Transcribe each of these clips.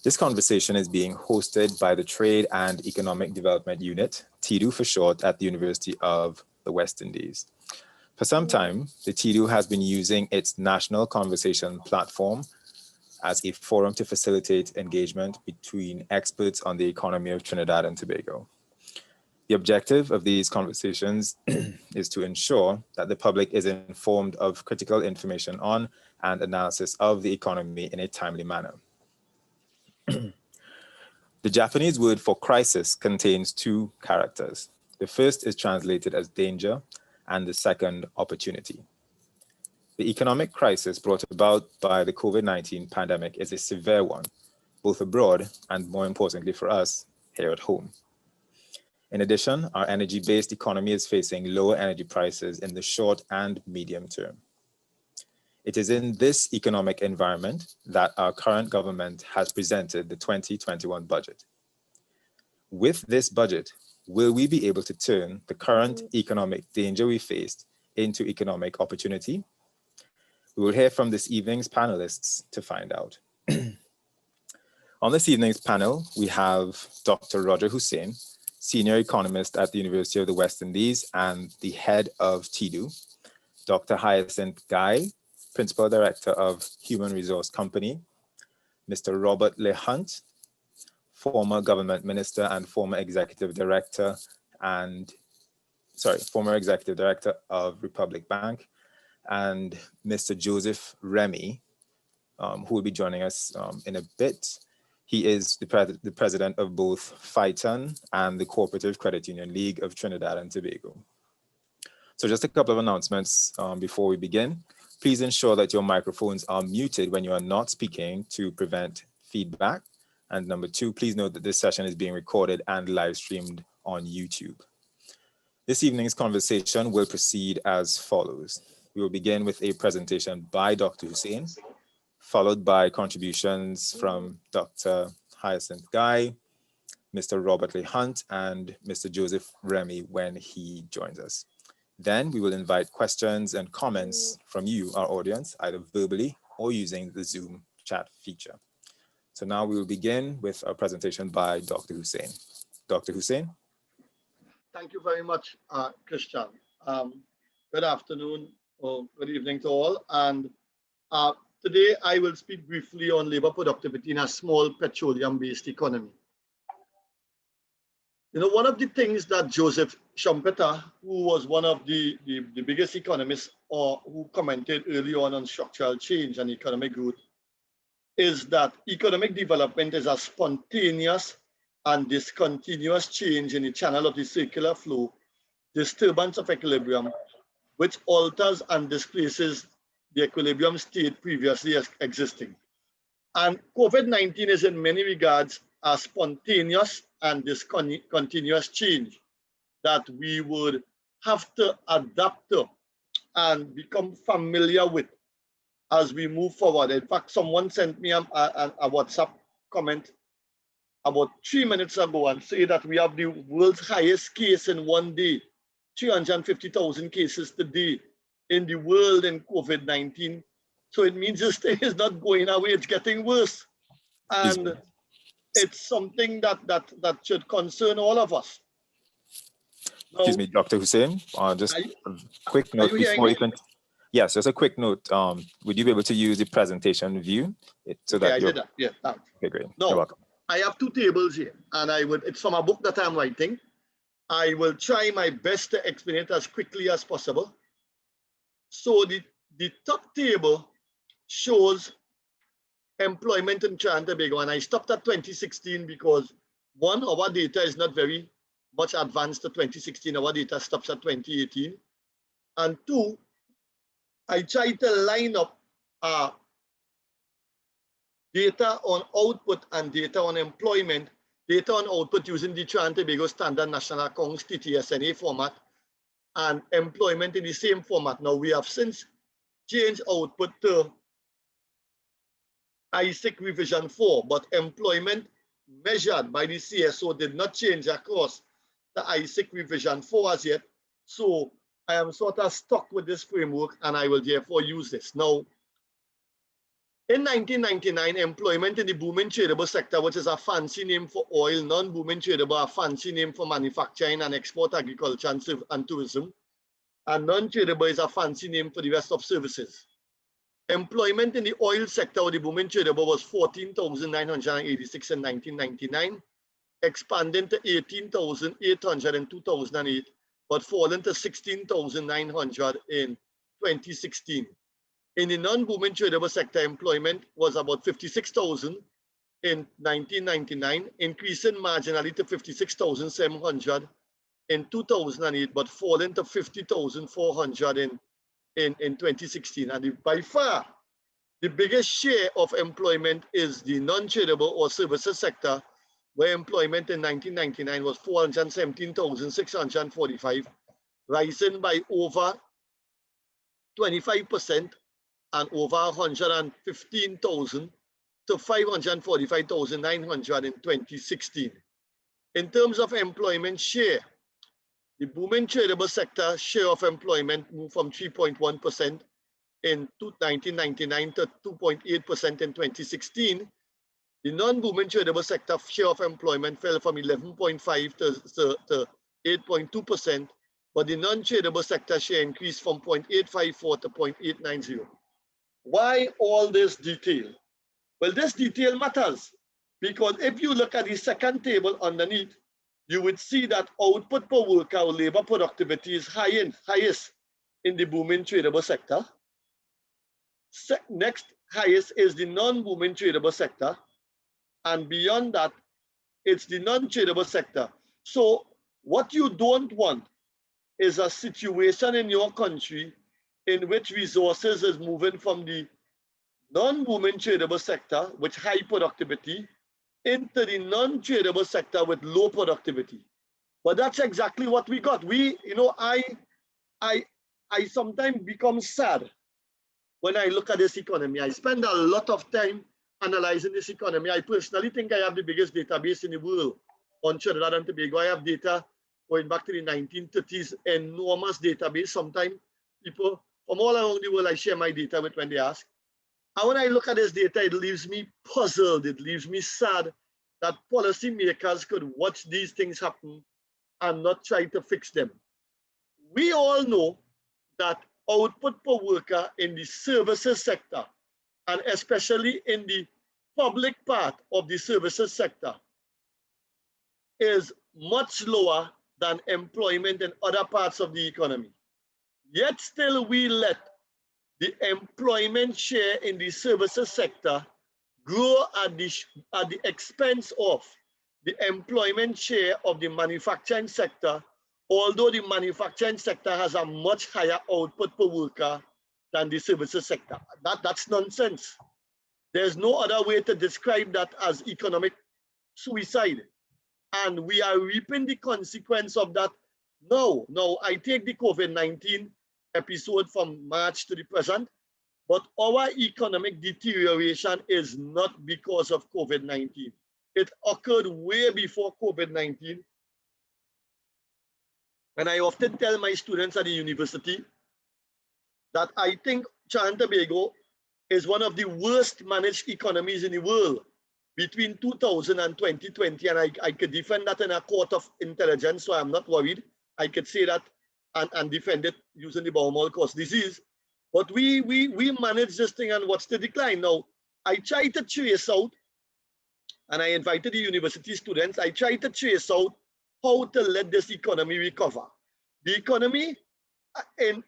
This conversation is being hosted by the Trade and Economic Development Unit, TEDU for short, at the University of the West Indies. For some time, the TEDU has been using its national conversation platform as a forum to facilitate engagement between experts on the economy of Trinidad and Tobago. The objective of these conversations is to ensure that the public is informed of critical information on and analysis of the economy in a timely manner. The Japanese word for crisis contains two characters. The first is translated as danger, and the second, opportunity. The economic crisis brought about by the COVID-19 pandemic is a severe one, both abroad and, more importantly for us, here at home. In addition, our energy-based economy is facing lower energy prices in the short and medium term. It is in this economic environment that our current government has presented the 2021 budget. With this budget, will we be able to turn the current economic danger we faced into economic opportunity? We will hear from this evening's panelists to find out. On this evening's panel, we have Dr. Roger Hussein, Senior Economist at the University of the West Indies and the head of TEDU, Dr. Hyacinth Guy, Principal Director of Human Resource Company, Mr. Robert Le Hunt, former government minister and former executive director of Republic Bank, and Mr. Joseph Remy, who will be joining us in a bit. He is the president of both FITON and the Cooperative Credit Union League of Trinidad and Tobago. So just a couple of announcements before we begin. Please ensure that your microphones are muted when you are not speaking to prevent feedback. And number two, please note that this session is being recorded and live streamed on YouTube. This evening's conversation will proceed as follows. We will begin with a presentation by Dr. Hussein, followed by contributions from Dr. Hyacinth Guy, Mr. Robert Le Hunt, and Mr. Joseph Remy when he joins us. Then we will invite questions and comments from you, our audience, either verbally or using the Zoom chat feature. So now we will begin with a presentation by Dr. Hussein. Dr. Hussein. Thank you very much, Christian. Good afternoon or good evening to all. And today I will speak briefly on labor productivity in a small petroleum-based economy. You know, one of the things that Joseph Schumpeter, who was one of the biggest economists who commented early on structural change and economic growth, is that economic development is a spontaneous and discontinuous change in the channel of the circular flow, disturbance of equilibrium, which alters and displaces the equilibrium state previously existing. And COVID-19 is in many regards a spontaneous and discontinuous change that we would have to adapt to and become familiar with as we move forward. In fact, someone sent me a WhatsApp comment about 3 minutes ago and say that we have the world's highest case in one day, 350,000 cases today in the world in COVID-19. So it means this thing is not going away, it's getting worse. And it's something that should concern all of us. Now, excuse me, Dr. Hussein, just a quick note before you can. Yes, just a quick note. Would you be able to use the presentation view? I did that, yeah. Okay, great. No, you're welcome. I have two tables here, and it's from a book that I'm writing. I will try my best to explain it as quickly as possible. So the top table shows employment in Trinidad and Tobago, and I stopped at 2016 because one, our data is not very much advanced to 2016. Our data stops at 2018. And two, I tried to line up data on output and data on employment, data on output using the Trinidad and Tobago Standard National Accounts TTSNA format, and employment in the same format. Now we have since changed output to ISIC revision 4, but employment measured by the CSO did not change across the ISIC revision 4 as yet. So I am sort of stuck with this framework, and I will therefore use this. Now, In 1999, employment in the booming tradable sector, which is a fancy name for oil, non-booming tradable, a fancy name for manufacturing and export agriculture and tourism, and non-tradable is a fancy name for the rest of services. Employment in the oil sector or the booming tradable was 14,986 in 1999, expanding to 18,800 in 2008, but falling to 16,900 in 2016. In the non-booming tradable sector, employment was about 56,000 in 1999, increasing marginally to 56,700 in 2008, but falling to 50,400 in 2016. And by far, the biggest share of employment is the non-tradable or services sector, where employment in 1999 was 417,645, rising by over 25% and over 115,000 to 545,900 in 2016. In terms of employment share, the booming tradable sector share of employment moved from 3.1% in 1999 to 2.8% in 2016. The non-booming tradable sector share of employment fell from 11.5 to 8.2%, but the non-tradable sector share increased from 0.854 to 0.890. Why all this detail? Well, this detail matters because if you look at the second table underneath, you would see that output per worker or labor productivity is highest in the booming tradable sector. Next highest is the non-booming tradable sector. And beyond that, it's the non-tradable sector. So what you don't want is a situation in your country in which resources is moving from the non-booming tradable sector with high productivity into the non-tradable sector with low productivity. But that's exactly what we got. I sometimes become sad when I look at this economy. I spend a lot of time analyzing this economy. I personally think I have the biggest database in the world on Trinidad and Tobago. I have data going back to the 1930s, enormous database. Sometimes people from all around the world, I share my data with when they ask. And when I look at this data, it leaves me puzzled. It leaves me sad that policymakers could watch these things happen and not try to fix them. We all know that output per worker in the services sector, and especially in the public part of the services sector, is much lower than employment in other parts of the economy. Yet still we let the employment share in the services sector grow at the expense of the employment share of the manufacturing sector, although the manufacturing sector has a much higher output per worker than the services sector. That's nonsense. There's no other way to describe that as economic suicide. And we are reaping the consequence of that now. Now, I take the COVID-19 episode from March to the present, but our economic deterioration is not because of COVID-19. It occurred way before COVID-19. And I often tell my students at the university that I think Trinidad and Tobago is one of the worst managed economies in the world between 2000 and 2020. And I could defend that in a court of intelligence, so I'm not worried. I could say that and defend it using the Baumol cause disease. But we manage this thing and what's the decline? Now, I try to trace out, and I invited the university students, I try to trace out how to let this economy recover. The economy in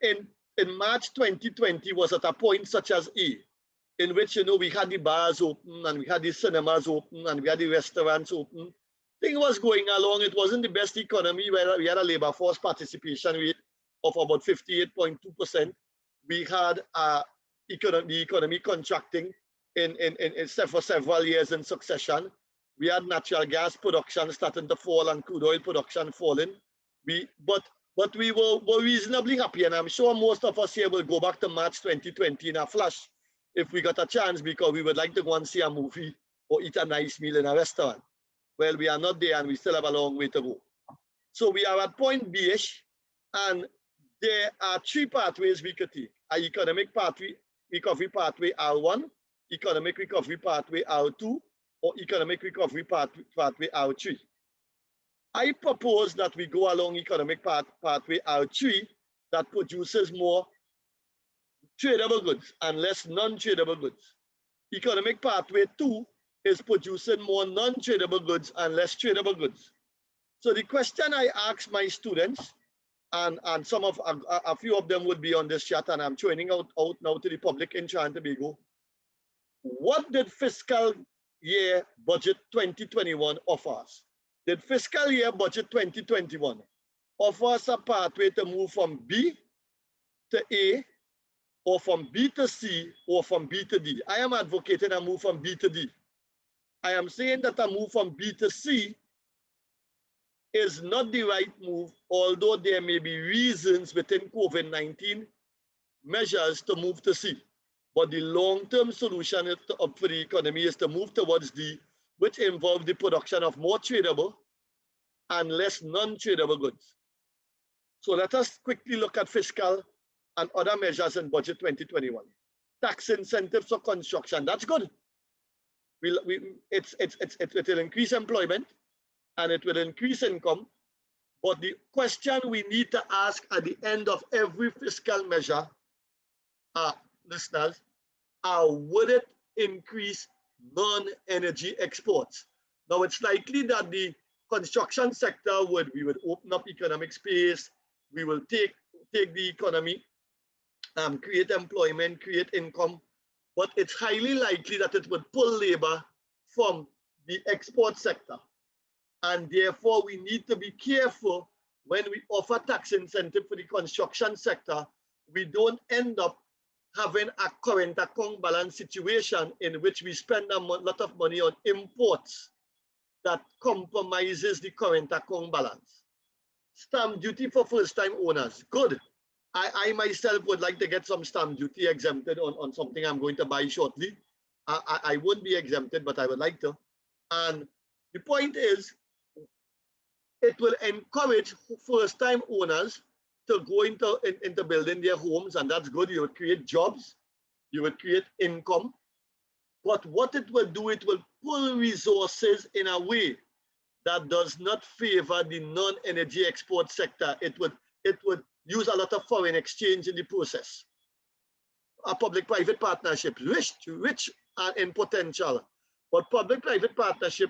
March 2020 was at a point such as A, in which, we had the bars open and we had the cinemas open and we had the restaurants open. Thing was going along. It wasn't the best economy where we had a labor force participation rate of about 58.2%. We had the economy contracting for several years in succession. We had natural gas production starting to fall and crude oil production falling. But we were reasonably happy, and I'm sure most of us here will go back to March 2020 in a flash if we got a chance, because we would like to go and see a movie or eat a nice meal in a restaurant. Well, we are not there and we still have a long way to go. So we are at point B-ish, and there are three pathways we could take. An economic pathway, recovery pathway R1, Economic Recovery Pathway R2 or Economic Recovery Pathway R3. I propose that we go along Economic Pathway R3 that produces more tradable goods and less non-tradable goods. Economic Pathway 2 is producing more non-tradable goods and less tradable goods. So the question I ask my students, and some of a few of them would be on this chat, and I'm training out now to the public in Trinidad and Tobago. What did fiscal year budget 2021 offer us? Did fiscal year budget 2021 offer us a pathway to move from B to A, or from B to C, or from B to D? I am advocating a move from B to D. I am saying that a move from B to C is not the right move, although there may be reasons within COVID-19 measures to move to C. But the long-term solution for the economy is to move towards D, which involves the production of more tradable and less non-tradable goods. So let us quickly look at fiscal and other measures in budget 2021. Tax incentives for construction, that's good. It will increase employment and it will increase income. But the question we need to ask at the end of every fiscal measure, listeners, would it increase non-energy exports? Now, it's likely that the construction sector we would open up economic space, we will take the economy, create employment, create income, but it's highly likely that it would pull labor from the export sector. And therefore, we need to be careful when we offer tax incentive for the construction sector, we don't end up having a current account balance situation in which we spend a lot of money on imports that compromises the current account balance. Stamp duty for first-time owners, good. I myself would like to get some stamp duty exempted on something I'm going to buy shortly. I won't be exempted, but I would like to. And the point is, it will encourage first-time owners to go into building their homes, and that's good. You would create jobs, you would create income. But what it will do, it will pull resources in a way that does not favor the non-energy export sector. It would use a lot of foreign exchange in the process. A public-private partnership, rich in potential, but public-private partnership,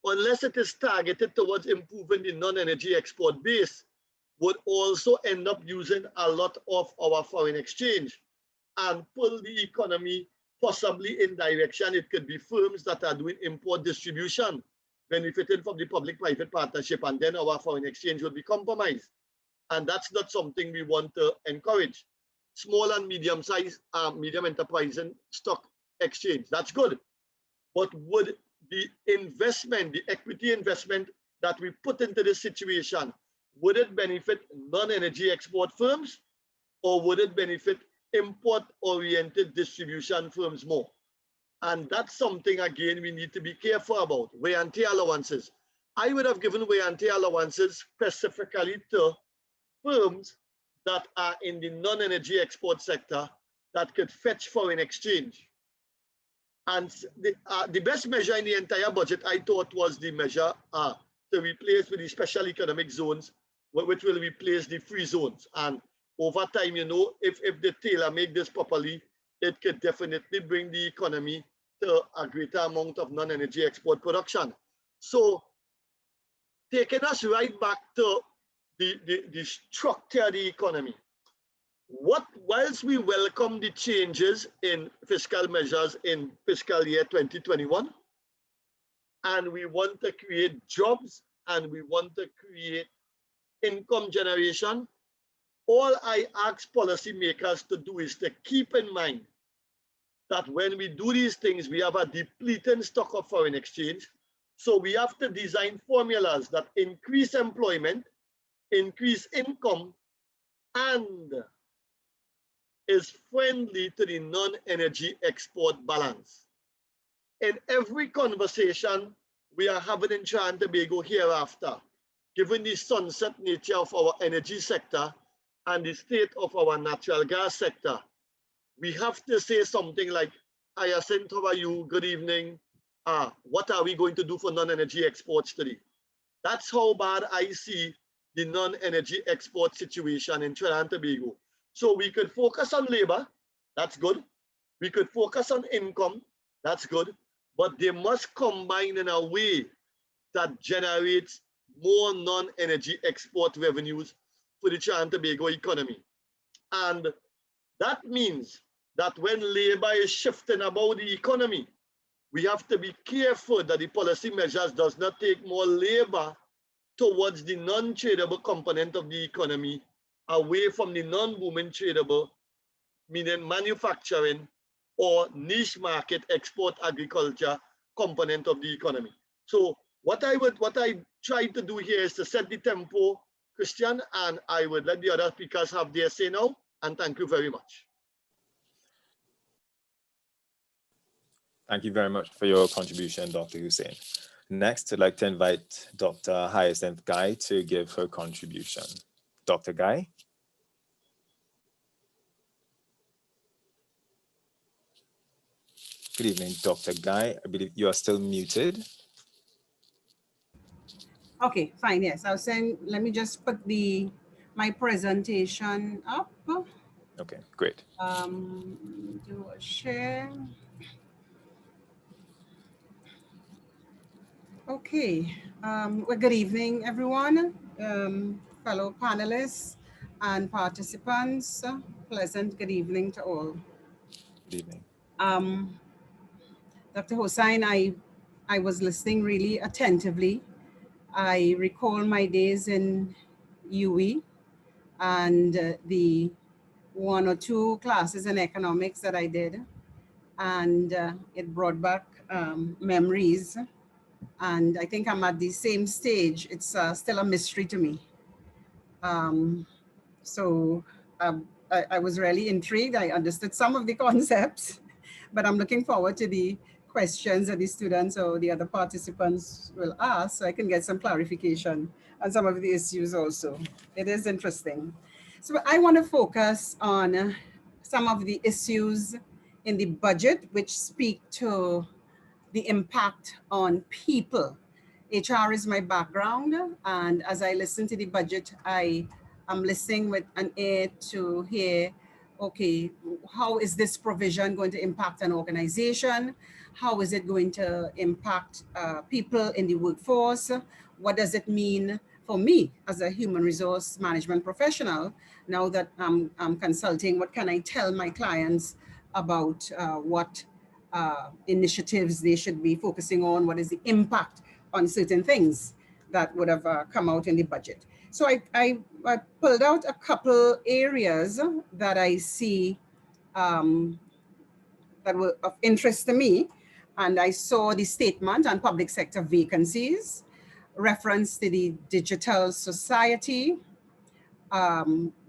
unless it is targeted towards improving the non-energy export base, would also end up using a lot of our foreign exchange and pull the economy possibly in direction. It could be firms that are doing import distribution, benefiting from the public-private partnership, and then our foreign exchange will be compromised. And that's not something we want to encourage. Small and medium-sized, medium enterprise and stock exchange, that's good. But would the investment, the equity investment that we put into this situation, would it benefit non-energy export firms, or would it benefit import-oriented distribution firms more? And that's something, again, we need to be careful about. Wear and tear allowances. I would have given wear and tear allowances specifically to firms that are in the non-energy export sector that could fetch foreign exchange. And the best measure in the entire budget, I thought, was the measure to replace with the special economic zones, which will replace the free zones. And over time, you know, if the tailor make this properly, it could definitely bring the economy to a greater amount of non-energy export production. So taking us right back to the structure of the economy, whilst we welcome the changes in fiscal measures in fiscal year 2021, and we want to create jobs and we want to create income generation, all I ask policymakers to do is to keep in mind that when we do these things, we have a depleting stock of foreign exchange. So we have to design formulas that increase employment, increase income, and is friendly to the non-energy export balance. In every conversation we are having in Trinidad and Tobago hereafter, given the sunset nature of our energy sector and the state of our natural gas sector, we have to say something like, Hyacinth, how are you? Good evening. What are we going to do for non-energy exports today? That's how bad I see the non-energy export situation in Trinidad and Tobago. So we could focus on labor, that's good. We could focus on income, that's good. But they must combine in a way that generates more non-energy export revenues for the Trinidad and Tobago economy. And that means that when labor is shifting about the economy, we have to be careful that the policy measures does not take more labor towards the non-tradable component of the economy, away from the non-booming tradable, meaning manufacturing or niche market export agriculture component of the economy. So what I try to do here is to set the tempo, Christian, and I would let the other speakers have their say now, and thank you very much. Thank you very much for your contribution, Dr. Hussein. Next, I'd like to invite Dr. Hyacinth Guy to give her contribution. Dr. Guy? Good evening, Dr. Guy. I believe you are still muted. Okay, fine, yes. I was saying, let me just put my presentation up. Okay, great. Do a share. Okay, well, good evening, everyone, fellow panelists and participants. Pleasant good evening to all. Good evening. Dr. Hossain, I was listening really attentively. I recall my days in UE and the 1 or 2 classes in economics that I did, and it brought back memories. And I think I'm at the same stage. It's still a mystery to me. I was really intrigued. I understood some of the concepts, but I'm looking forward to the questions that the students or the other participants will ask, so I can get some clarification on some of the issues also. It is interesting. So I want to focus on some of the issues in the budget which speak to the impact on people. HR is my background, and as I listen to the budget, I am listening with an ear to hear, okay, how is this provision going to impact an organization? How is it going to impact people in the workforce? What does it mean for me as a human resource management professional? Now that I'm consulting, what can I tell my clients about what initiatives they should be focusing on? What is the impact on certain things that would have come out in the budget? So I pulled out a couple areas that I see that were of interest to me. And I saw the statement on public sector vacancies, reference to the digital society,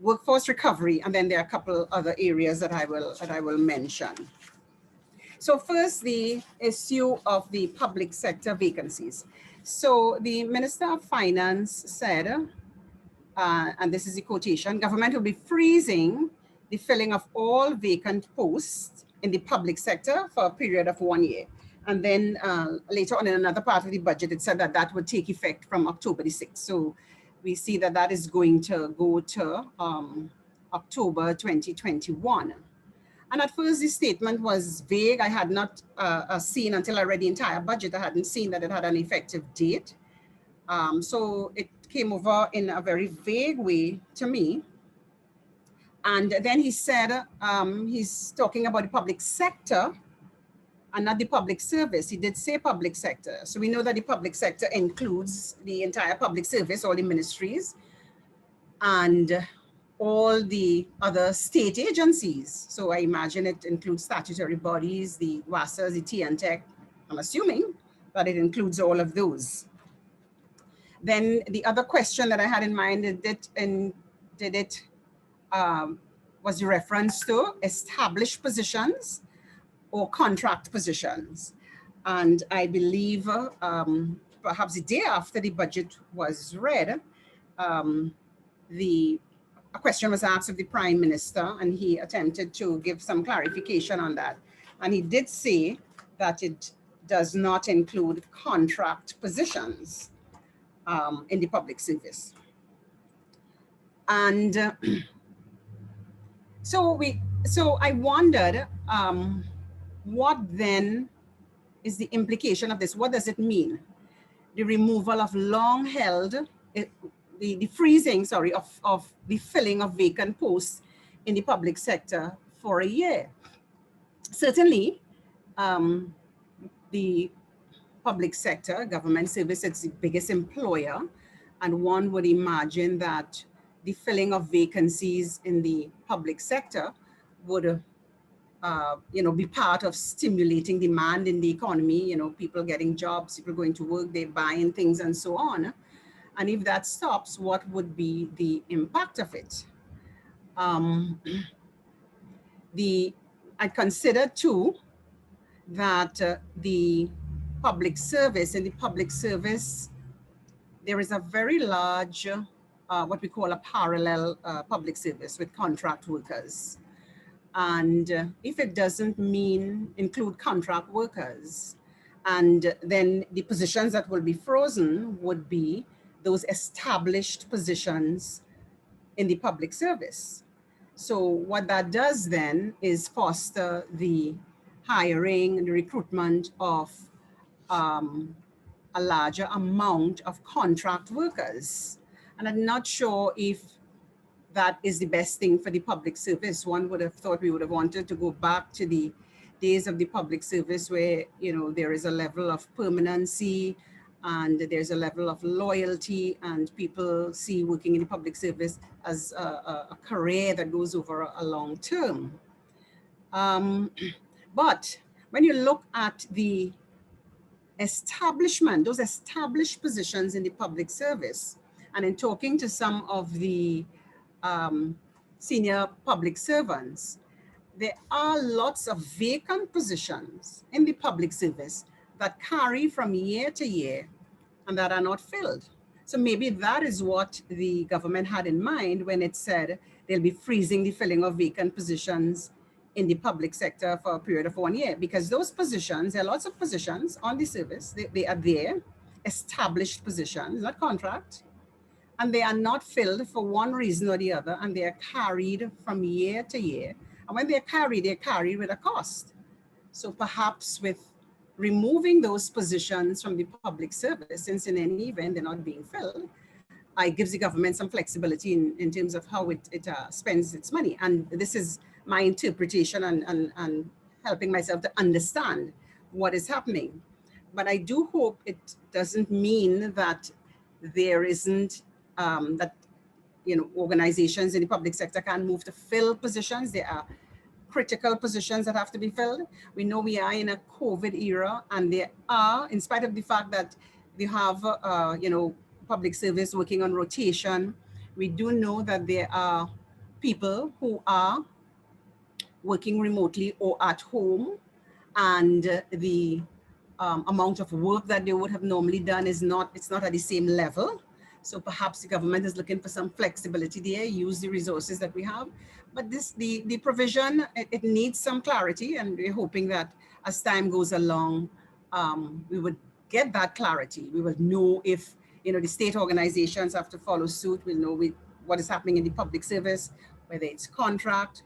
workforce recovery, and then there are a couple other areas that I will mention. So first, the issue of the public sector vacancies. So the Minister of Finance said, and this is the quotation, government will be freezing the filling of all vacant posts in the public sector for a period of 1 year. And then later on in another part of the budget, it said that that would take effect from October the 6th. So we see that that is going to go to October 2021. And at first, the statement was vague. I had not seen, until I read the entire budget, I hadn't seen that it had an effective date. So it came over in a very vague way to me. And then he said, he's talking about the public sector and not the public service. He did say public sector. So we know that the public sector includes the entire public service, all the ministries, and all the other state agencies. So I imagine it includes statutory bodies, the WASAs, the TNTEC. I'm assuming that it includes all of those. Then the other question that I had in mind, was the reference to established positions or contract positions. And I believe perhaps the day after the budget was read, the a question was asked of the Prime Minister, and he attempted to give some clarification on that. And he did say that it does not include contract positions in the public service. And so I wondered, what then is the implication of this? What does it mean? The removal of long-held, the freezing, sorry, of the filling of vacant posts in the public sector for a year. Certainly, the public sector, government service, it's the biggest employer, and one would imagine that the filling of vacancies in the public sector would be part of stimulating demand in the economy, people getting jobs, people going to work, they're buying things and so on. And if that stops, what would be the impact of it? I consider too that the public service, in the public service, there is a very large, what we call a parallel public service with contract workers. And if it doesn't include contract workers, and then the positions that will be frozen would be those established positions in the public service. So what that does then is foster the hiring and the recruitment of a larger amount of contract workers. And I'm not sure if that is the best thing for the public service. One would have thought we would have wanted to go back to the days of the public service where, there is a level of permanency and there's a level of loyalty, and people see working in the public service as a career that goes over a long term. But when you look at the establishment, those established positions in the public service, and in talking to some of the senior public servants, there are lots of vacant positions in the public service that carry from year to year and that are not filled. So maybe that is what the government had in mind when it said they'll be freezing the filling of vacant positions in the public sector for a period of 1 year, because those positions, there are lots of positions on the service, they are there, established positions, not contract, and they are not filled for one reason or the other, and they are carried from year to year. And when they're carried with a cost. So perhaps with removing those positions from the public service, since in any event they're not being filled, it gives the government some flexibility in terms of how it spends its money. And this is my interpretation and helping myself to understand what is happening. But I do hope it doesn't mean that there isn't, organizations in the public sector can't move to fill positions. There are critical positions that have to be filled. We know we are in a COVID era, and there are, in spite of the fact that we have, public service working on rotation, we do know that there are people who are working remotely or at home, and the amount of work that they would have normally done it's not at the same level. So perhaps the government is looking for some flexibility there, use the resources that we have. But the provision, it needs some clarity, and we're hoping that as time goes along, we would get that clarity. We will know if, the state organizations have to follow suit. We'll know what is happening in the public service, whether it's contract,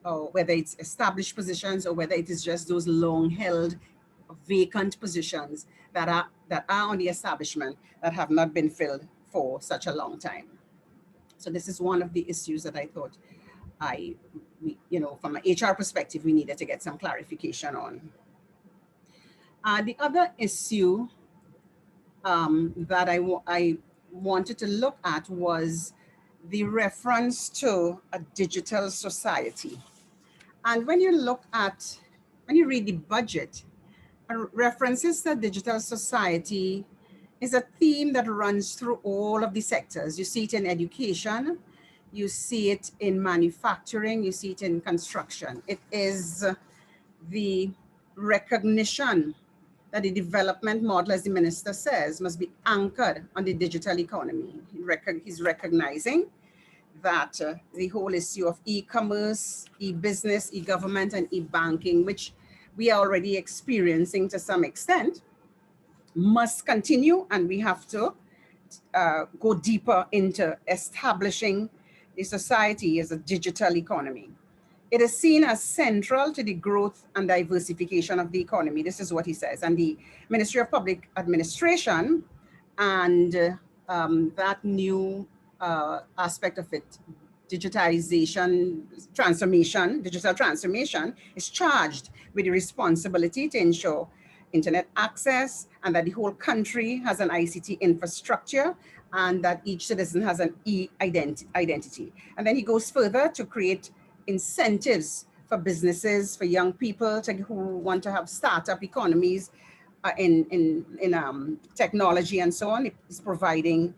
or whether it's established positions, or whether it is just those long-held vacant positions that are on the establishment that have not been filled for such a long time. So this is one of the issues that I thought from an HR perspective, we needed to get some clarification on. The other issue that I wanted to look at was the reference to a digital society. And when you read the budget, references to digital society is a theme that runs through all of the sectors. You see it in education, you see it in manufacturing, you see it in construction. It is the recognition that the development model, as the minister says, must be anchored on the digital economy. He's recognizing that the whole issue of e-commerce, e-business, e-government, and e-banking, which we are already experiencing to some extent, must continue, and we have to go deeper into establishing the society as a digital economy. It is seen as central to the growth and diversification of the economy. This is what he says. And the Ministry of Public Administration and that new aspect of it, digitization, transformation, digital transformation, is charged with the responsibility to ensure internet access and that the whole country has an ICT infrastructure and that each citizen has an e-identity. And then he goes further to create incentives for businesses, for young people who want to have startup economies in technology and so on. It's providing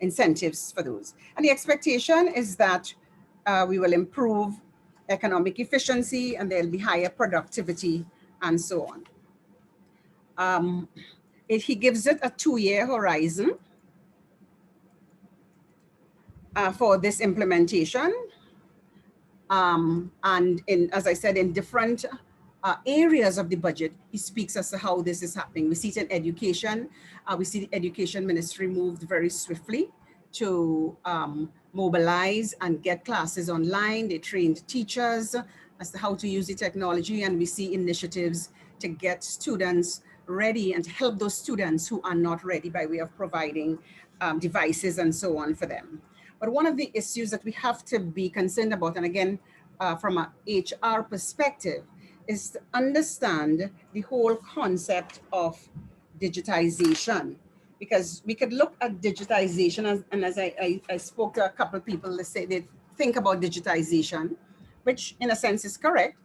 incentives for those. And the expectation is that we will improve economic efficiency and there'll be higher productivity and so on. He gives it a 2-year horizon for this implementation. And as I said, in different areas of the budget, he speaks as to how this is happening. We see it in education. We see the Education Ministry moved very swiftly to mobilize and get classes online. They trained teachers as to how to use the technology, and we see initiatives to get students ready and to help those students who are not ready by way of providing devices and so on for them. But one of the issues that we have to be concerned about, and again, from an HR perspective, is to understand the whole concept of digitization. Because we could look at digitization, as I spoke to a couple of people, they say they think about digitization, which in a sense is correct,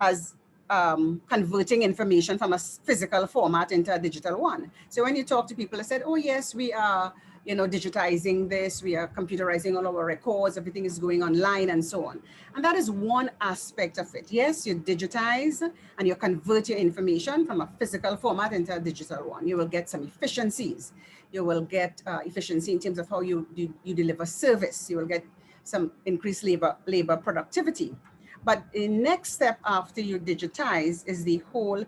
as converting information from a physical format into a digital one. So when you talk to people, they said, oh yes, we are digitizing this, we are computerizing all our records, everything is going online and so on. And that is one aspect of it. Yes, you digitize and you convert your information from a physical format into a digital one. You will get some efficiencies. You will get efficiency in terms of how you deliver service. You will get some increased labor productivity. But the next step after you digitize is the whole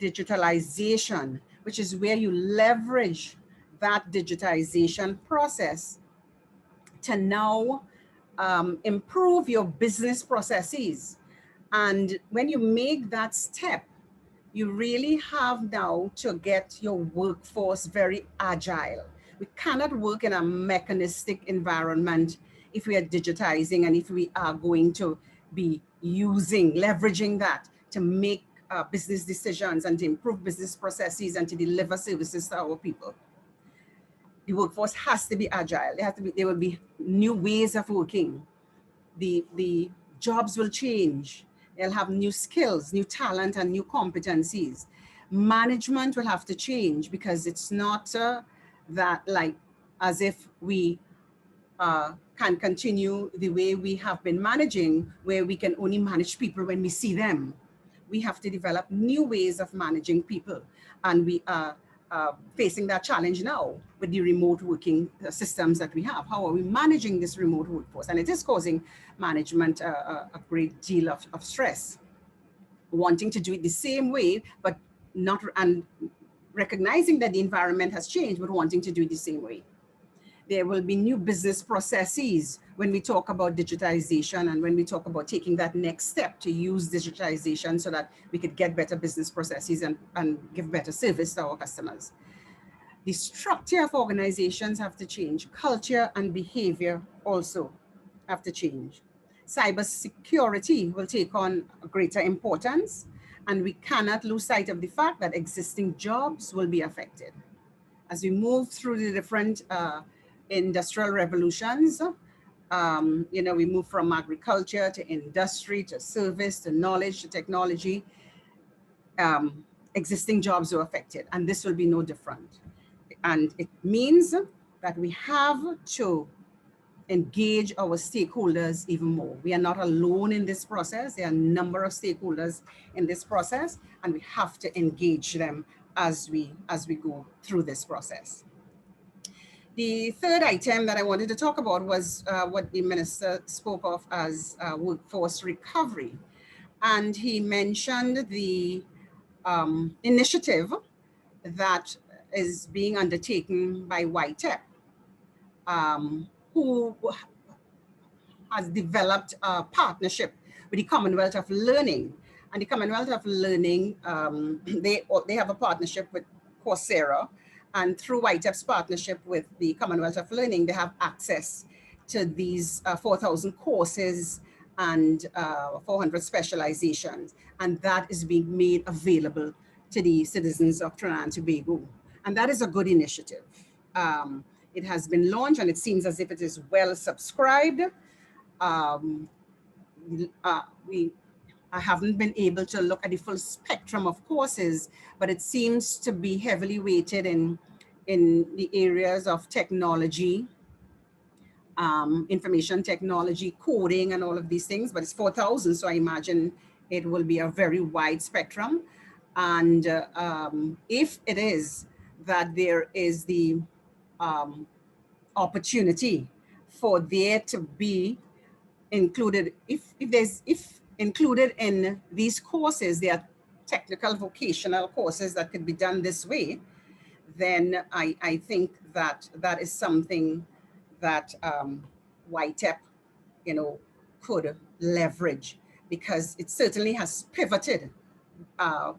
digitalization, which is where you leverage that digitization process to now improve your business processes. And when you make that step, you really have now to get your workforce very agile. We cannot work in a mechanistic environment if we are digitizing and if we are going to be leveraging that to make business decisions and to improve business processes and to deliver services to our people. The workforce has to be agile. There will be new ways of working. The jobs will change. They'll have new skills, new talent, and new competencies. Management will have to change because it's not that like as if we can continue the way we have been managing, where we can only manage people when we see them. We have to develop new ways of managing people. And we are facing that challenge now with the remote working systems that we have. How are we managing this remote workforce? And it is causing management a great deal of stress. Wanting to do it the same way, but not, and recognizing that the environment has changed, but wanting to do it the same way. There will be new business processes when we talk about digitization and when we talk about taking that next step to use digitization so that we could get better business processes and give better service to our customers. The structure of organizations have to change. Culture and behavior also have to change. Cybersecurity will take on a greater importance, and we cannot lose sight of the fact that existing jobs will be affected. As we move through the different industrial revolutions, we move from agriculture to industry, to service, to knowledge, to technology. Existing jobs are affected, and this will be no different. And it means that we have to engage our stakeholders even more. We are not alone in this process. There are a number of stakeholders in this process, and we have to engage them as we go through this process. The third item that I wanted to talk about was what the minister spoke of as workforce recovery. And he mentioned the initiative that is being undertaken by YTEP, who has developed a partnership with the Commonwealth of Learning. And the Commonwealth of Learning, they have a partnership with Coursera, and through YTEP's partnership with the Commonwealth of Learning, they have access to these 4,000 courses and 400 specializations. And that is being made available to the citizens of Trinidad and Tobago. And that is a good initiative. It has been launched and it seems as if it is well subscribed. I haven't been able to look at the full spectrum of courses, but it seems to be heavily weighted in the areas of technology, information technology, coding, and all of these things. But it's 4,000, so I imagine it will be a very wide spectrum. And if it is that there is the opportunity for there to be included, if included in these courses, there are technical vocational courses that could be done this way, then I think that that is something that YTEP, could leverage, because it certainly has pivoted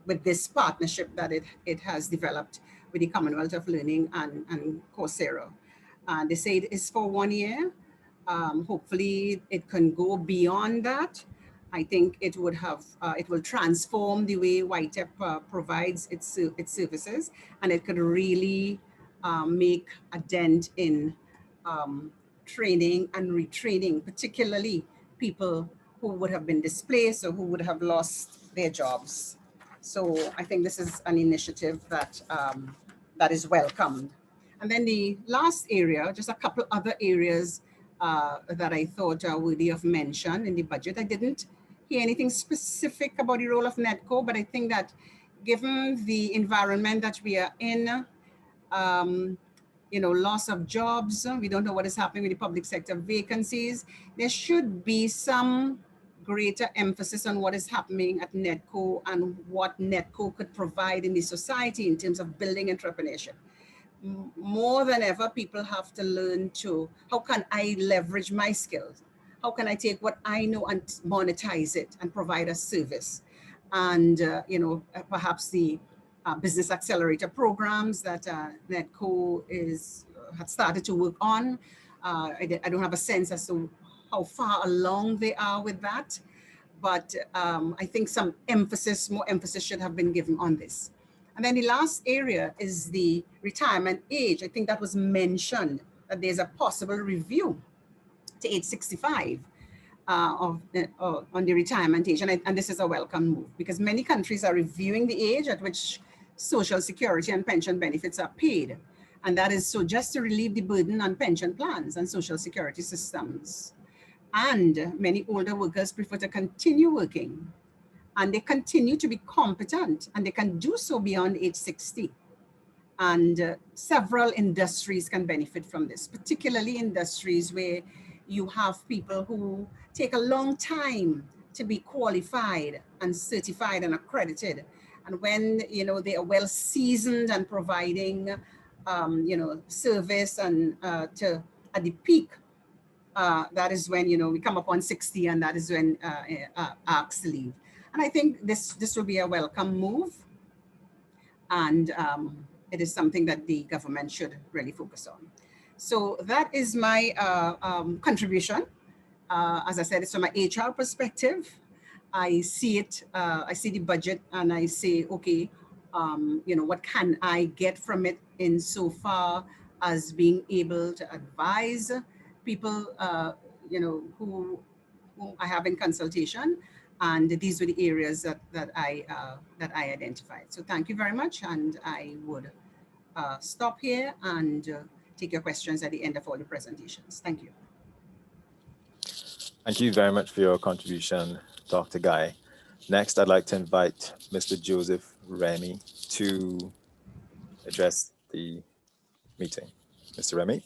with this partnership that it has developed with the Commonwealth of Learning and Coursera. They say it is for 1 year. Hopefully it can go beyond that. I think it would have, it will transform the way YTEP provides its services, and it could really make a dent in training and retraining, particularly people who would have been displaced or who would have lost their jobs. So I think this is an initiative that that is welcomed. And then the last area, just a couple other areas that I thought are worthy of mention in the budget. I didn't hear anything specific about the role of NETCO, but I think that given the environment that we are in, loss of jobs, we don't know what is happening with the public sector vacancies, there should be some greater emphasis on what is happening at NETCO and what NETCO could provide in the society in terms of building entrepreneurship. More than ever, people have to learn to, how can I leverage my skills? How can I take what I know and monetize it and provide a service? And, perhaps the business accelerator programs that NETCO had started to work on. I don't have a sense as to how far along they are with that, but I think more emphasis should have been given on this. And then the last area is the retirement age. I think that was mentioned, that there's a possible review to age 65 on the retirement age. And this is a welcome move, because many countries are reviewing the age at which Social Security and pension benefits are paid. And that is so just to relieve the burden on pension plans and Social Security systems. And many older workers prefer to continue working, and they continue to be competent, and they can do so beyond age 60. And several industries can benefit from this, particularly industries where you have people who take a long time to be qualified and certified and accredited. And when they are well seasoned and providing service and at the peak, that is when we come upon 60, and that is when asked to leave. And I think this will be a welcome move, and it is something that the government should really focus on. So that is my contribution. As I said, it's from an HR perspective. I see it, I see the budget, and I say, okay, what can I get from it insofar as being able to advise people, who I have in consultation. And these were the areas that I identified. So thank you very much. And I would stop here and take your questions at the end of all the presentations. Thank you. Thank you very much for your contribution, Dr. Guy. Next, I'd like to invite Mr. Joseph Remy to address the meeting. Mr. Remy?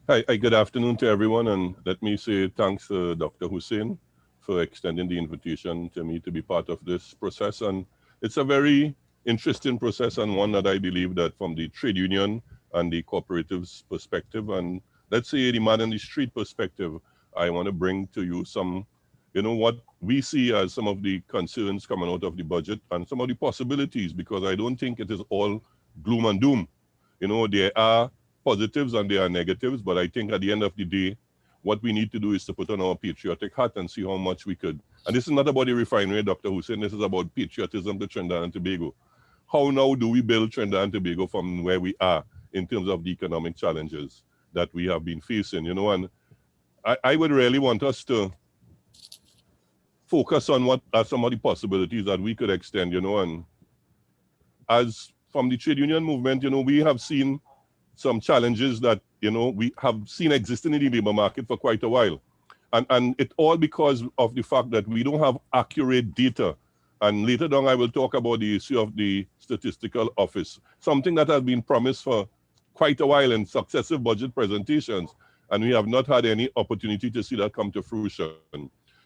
Hi, good afternoon to everyone, and let me say thanks to Dr. Hussein for extending the invitation to me to be part of this process. And it's a very interesting process, and one that I believe that from the trade union and the cooperatives perspective, and let's say the man in the street perspective, I want to bring to you some, what we see as some of the concerns coming out of the budget and some of the possibilities, because I don't think it is all gloom and doom. There are positives and there are negatives, but I think at the end of the day, what we need to do is to put on our patriotic hat and see how much we could. And this is not about the refinery, Dr. Hussein, this is about patriotism to Trinidad and Tobago. How now do we build Trinidad and Tobago from where we are in terms of the economic challenges that we have been facing, and I would really want us to focus on what are some of the possibilities that we could extend, and as from the trade union movement, we have seen some challenges that, we have seen existing in the labor market for quite a while. And it all because of the fact that we don't have accurate data. And later on, I will talk about the issue of the statistical office, something that has been promised for quite a while in successive budget presentations. And we have not had any opportunity to see that come to fruition.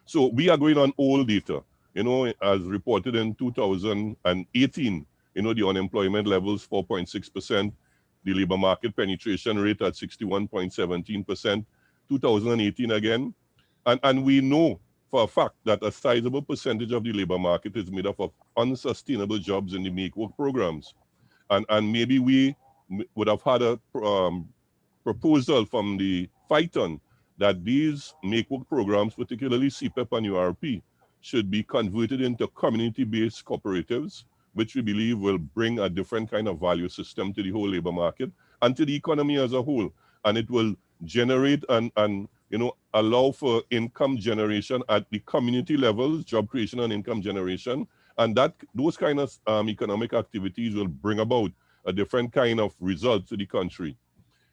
So we are going on old data, as reported in 2018, the unemployment levels, 4.6%, the labor market penetration rate at 61.17%, 2018 again. And we know for a fact that a sizable percentage of the labor market is made up of unsustainable jobs in the Make Work programs. And maybe we would have had a proposal from the Phyton that these Make Work programs, particularly CPEP and URP, should be converted into community-based cooperatives, which we believe will bring a different kind of value system to the whole labor market and to the economy as a whole. And it will generate and allow for income generation at the community levels, job creation and income generation. And those kind of economic activities will bring about a different kind of result to the country.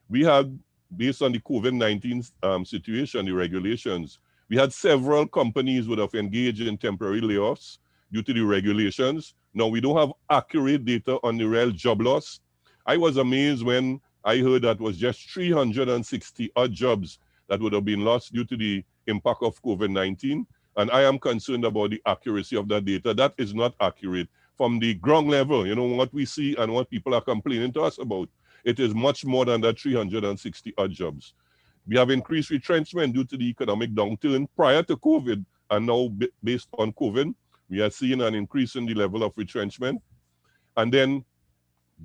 We had, based on the COVID-19 situation, the regulations, we had several companies would have engaged in temporary layoffs due to the regulations. Now, we don't have accurate data on the real job loss. I was amazed when I heard that was just 360 odd jobs that would have been lost due to the impact of COVID-19. And I am concerned about the accuracy of that data. That is not accurate. From the ground level, what we see and what people are complaining to us about, it is much more than that 360 odd jobs. We have increased retrenchment due to the economic downturn prior to COVID, and now based on COVID, we are seeing an increase in the level of retrenchment. And then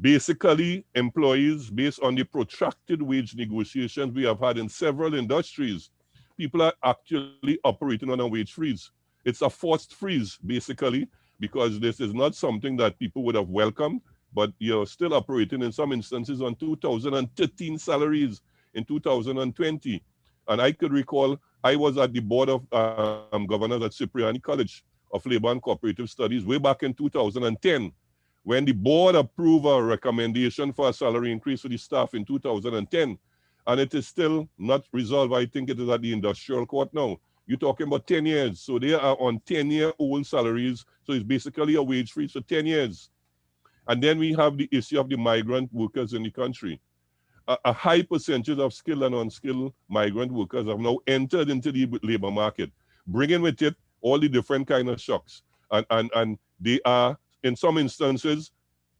basically employees, based on the protracted wage negotiations we have had in several industries, people are actually operating on a wage freeze. It's a forced freeze, basically, because this is not something that people would have welcomed, but you're still operating in some instances on 2013 salaries in 2020. And I could recall, I was at the board of governors at Cipriani College of Labor and Cooperative Studies way back in 2010, when the board approved a recommendation for a salary increase for the staff in 2010, and it is still not resolved. I think it is at the industrial court now. You're talking about 10 years. So they are on 10-year-old salaries. So it's basically a wage freeze for 10 years. And then we have the issue of the migrant workers in the country. A high percentage of skilled and unskilled migrant workers have now entered into the labor market, bringing with it all the different kind of shocks. And they are, in some instances,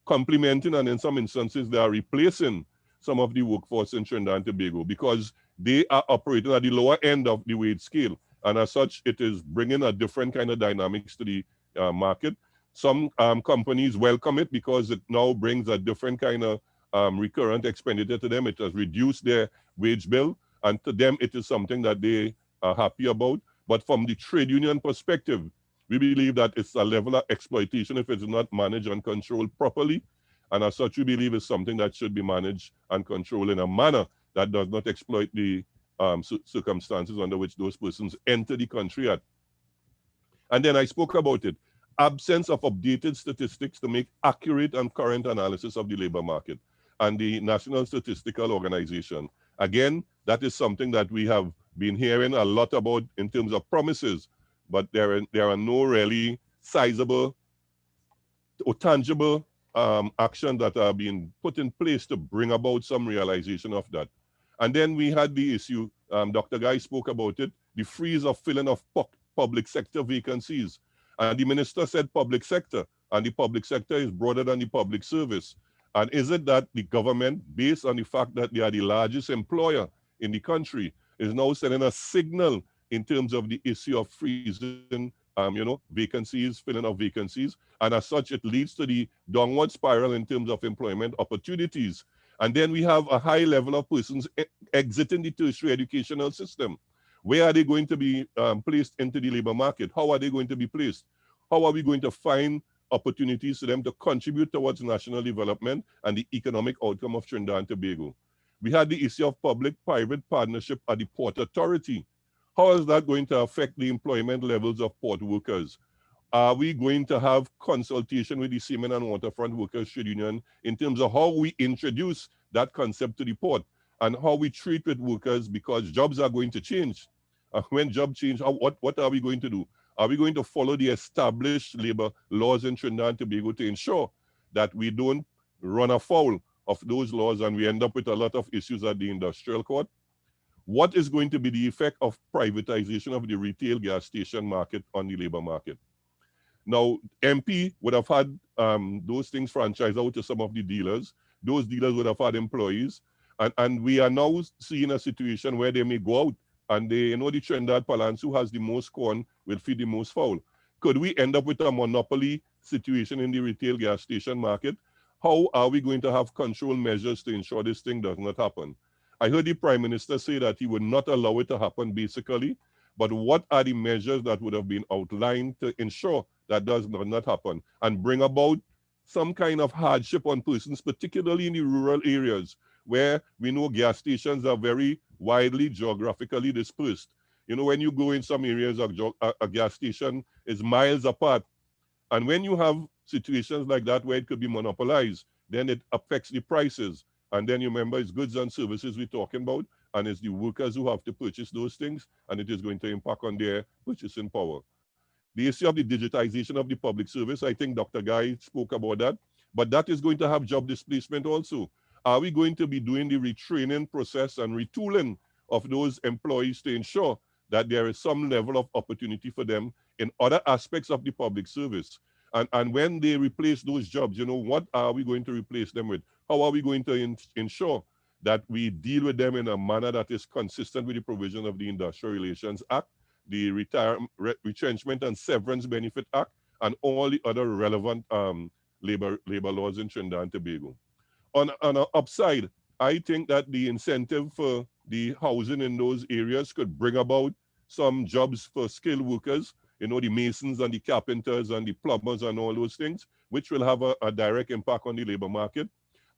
complementing, and in some instances, they are replacing some of the workforce in Trinidad and Tobago because they are operating at the lower end of the wage scale. And as such, it is bringing a different kind of dynamics to the market. Some companies welcome it because it now brings a different kind of recurrent expenditure to them. It has reduced their wage bill, and to them, it is something that they are happy about. But from the trade union perspective, we believe that it's a level of exploitation if it's not managed and controlled properly. And as such, we believe it's something that should be managed and controlled in a manner that does not exploit the circumstances under which those persons enter the country at. And then I spoke about it. Absence of updated statistics to make accurate and current analysis of the labor market and the National Statistical Organization. Again, that is something that we have been hearing a lot about in terms of promises, but there are no really sizable or tangible actions that are being put in place to bring about some realization of that. And then we had the issue, Dr. Guy spoke about it, the freeze of filling of public sector vacancies. And the minister said public sector, and the public sector is broader than the public service. And is it that the government, based on the fact that they are the largest employer in the country, is now sending a signal in terms of the issue of freezing, vacancies, filling of vacancies, and as such, it leads to the downward spiral in terms of employment opportunities. And then we have a high level of persons exiting the tertiary educational system. Where are they going to be placed into the labor market? How are they going to be placed? How are we going to find opportunities for them to contribute towards national development and the economic outcome of Trinidad and Tobago? We had the issue of public-private partnership at the Port Authority. How is that going to affect the employment levels of port workers? Are we going to have consultation with the Seamen and Waterfront Workers Trade Union in terms of how we introduce that concept to the port and how we treat with workers, because jobs are going to change. When jobs change, what are we going to do? Are we going to follow the established labor laws in Trinidad and Tobago to ensure that we don't run afoul of those laws and we end up with a lot of issues at the industrial court? What is going to be the effect of privatization of the retail gas station market on the labor market? Now, MP would have had those things franchised out to some of the dealers. Those dealers would have had employees. And we are now seeing a situation where they may go out and they, the Trinidad Palance who has the most corn will feed the most fowl. Could we end up with a monopoly situation in the retail gas station market? How are we going to have control measures to ensure this thing does not happen? I heard the Prime Minister say that he would not allow it to happen basically, but what are the measures that would have been outlined to ensure that does not happen and bring about some kind of hardship on persons, particularly in the rural areas where we know gas stations are very widely geographically dispersed. When you go in some areas, a gas station is miles apart. And when you have situations like that where it could be monopolized, then it affects the prices. And then you remember it's goods and services we're talking about, and it's the workers who have to purchase those things, and it is going to impact on their purchasing power. The issue of the digitization of the public service, I think Dr. Guy spoke about that, but that is going to have job displacement also. Are we going to be doing the retraining process and retooling of those employees to ensure that there is some level of opportunity for them in other aspects of the public service? And when they replace those jobs, what are we going to replace them with? How are we going to ensure that we deal with them in a manner that is consistent with the provision of the Industrial Relations Act, the Retrenchment and Severance Benefit Act, and all the other relevant labor laws in Trinidad and Tobago? On an upside, I think that the incentive for the housing in those areas could bring about some jobs for skilled workers, the masons and the carpenters and the plumbers and all those things, which will have a direct impact on the labor market.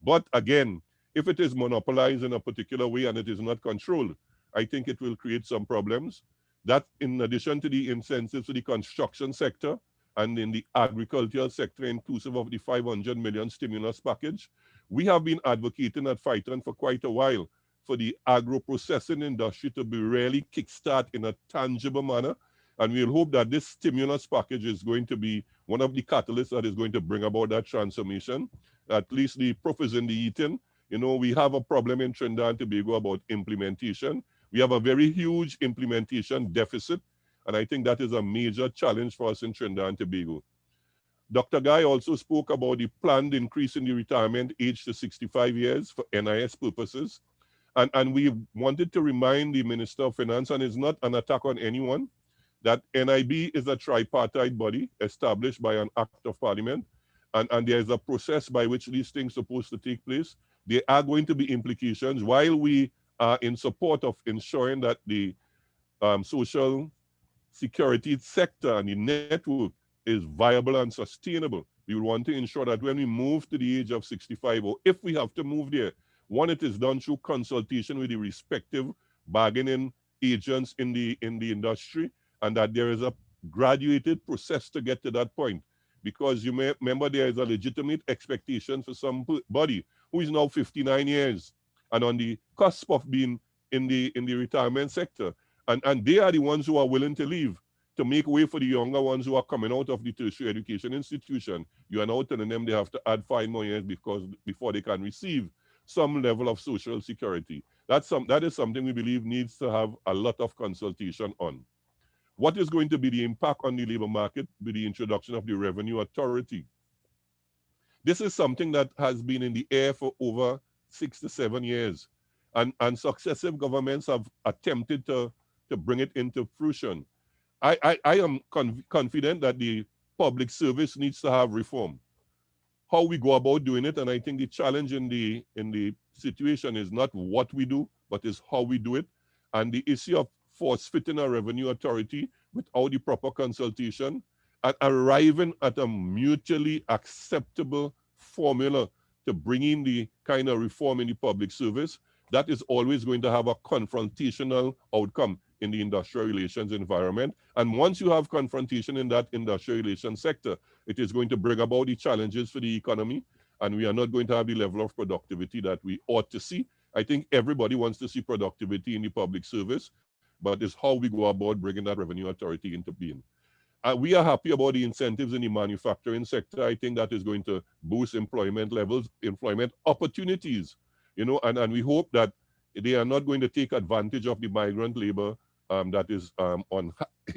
But again, if it is monopolized in a particular way and it is not controlled, I think it will create some problems. That, in addition to the incentives to the construction sector and in the agricultural sector, inclusive of the 500 million stimulus package, we have been advocating at Phyton for quite a while for the agro-processing industry to be really kickstart in a tangible manner. And we'll hope that this stimulus package is going to be one of the catalysts that is going to bring about that transformation. At least the proof is in the eating. We have a problem in Trinidad and Tobago about implementation. We have a very huge implementation deficit, and I think that is a major challenge for us in Trinidad and Tobago. Dr. Guy also spoke about the planned increase in the retirement age to 65 years for NIS purposes. And we wanted to remind the Minister of Finance, and it's not an attack on anyone, that NIB is a tripartite body established by an act of parliament, and there's a process by which these things are supposed to take place. There are going to be implications. While we are in support of ensuring that the social security sector and the network is viable and sustainable, we want to ensure that when we move to the age of 65, or if we have to move there, one, it is done through consultation with the respective bargaining agents in the industry, and that there is a graduated process to get to that point. Because you may remember there is a legitimate expectation for somebody who is now 59 years and on the cusp of being in the retirement sector. And they are the ones who are willing to leave. to make way for the younger ones who are coming out of the tertiary education institution, you are now telling them they have to add 5 more years before they can receive some level of social security. That is something we believe needs to have a lot of consultation on. What is going to be the impact on the labor market with the introduction of the Revenue Authority? This is something that has been in the air for over 6 to 7 years, and successive governments have attempted to bring it into fruition. I am confident that the public service needs to have reform. How we go about doing it, and I think the challenge in the situation is not what we do, but is how we do it. And the issue of force-fitting a revenue authority without the proper consultation and arriving at a mutually acceptable formula to bring in the kind of reform in the public service, that is always going to have a confrontational outcome in the industrial relations environment. And once you have confrontation in that industrial relations sector, it is going to bring about the challenges for the economy, and we are not going to have the level of productivity that we ought to see. I think everybody wants to see productivity in the public service, but it's how we go about bringing that revenue authority into being. We are happy about the incentives in the manufacturing sector. I think that is going to boost employment levels, employment opportunities, and we hope that they are not going to take advantage of the migrant labor that is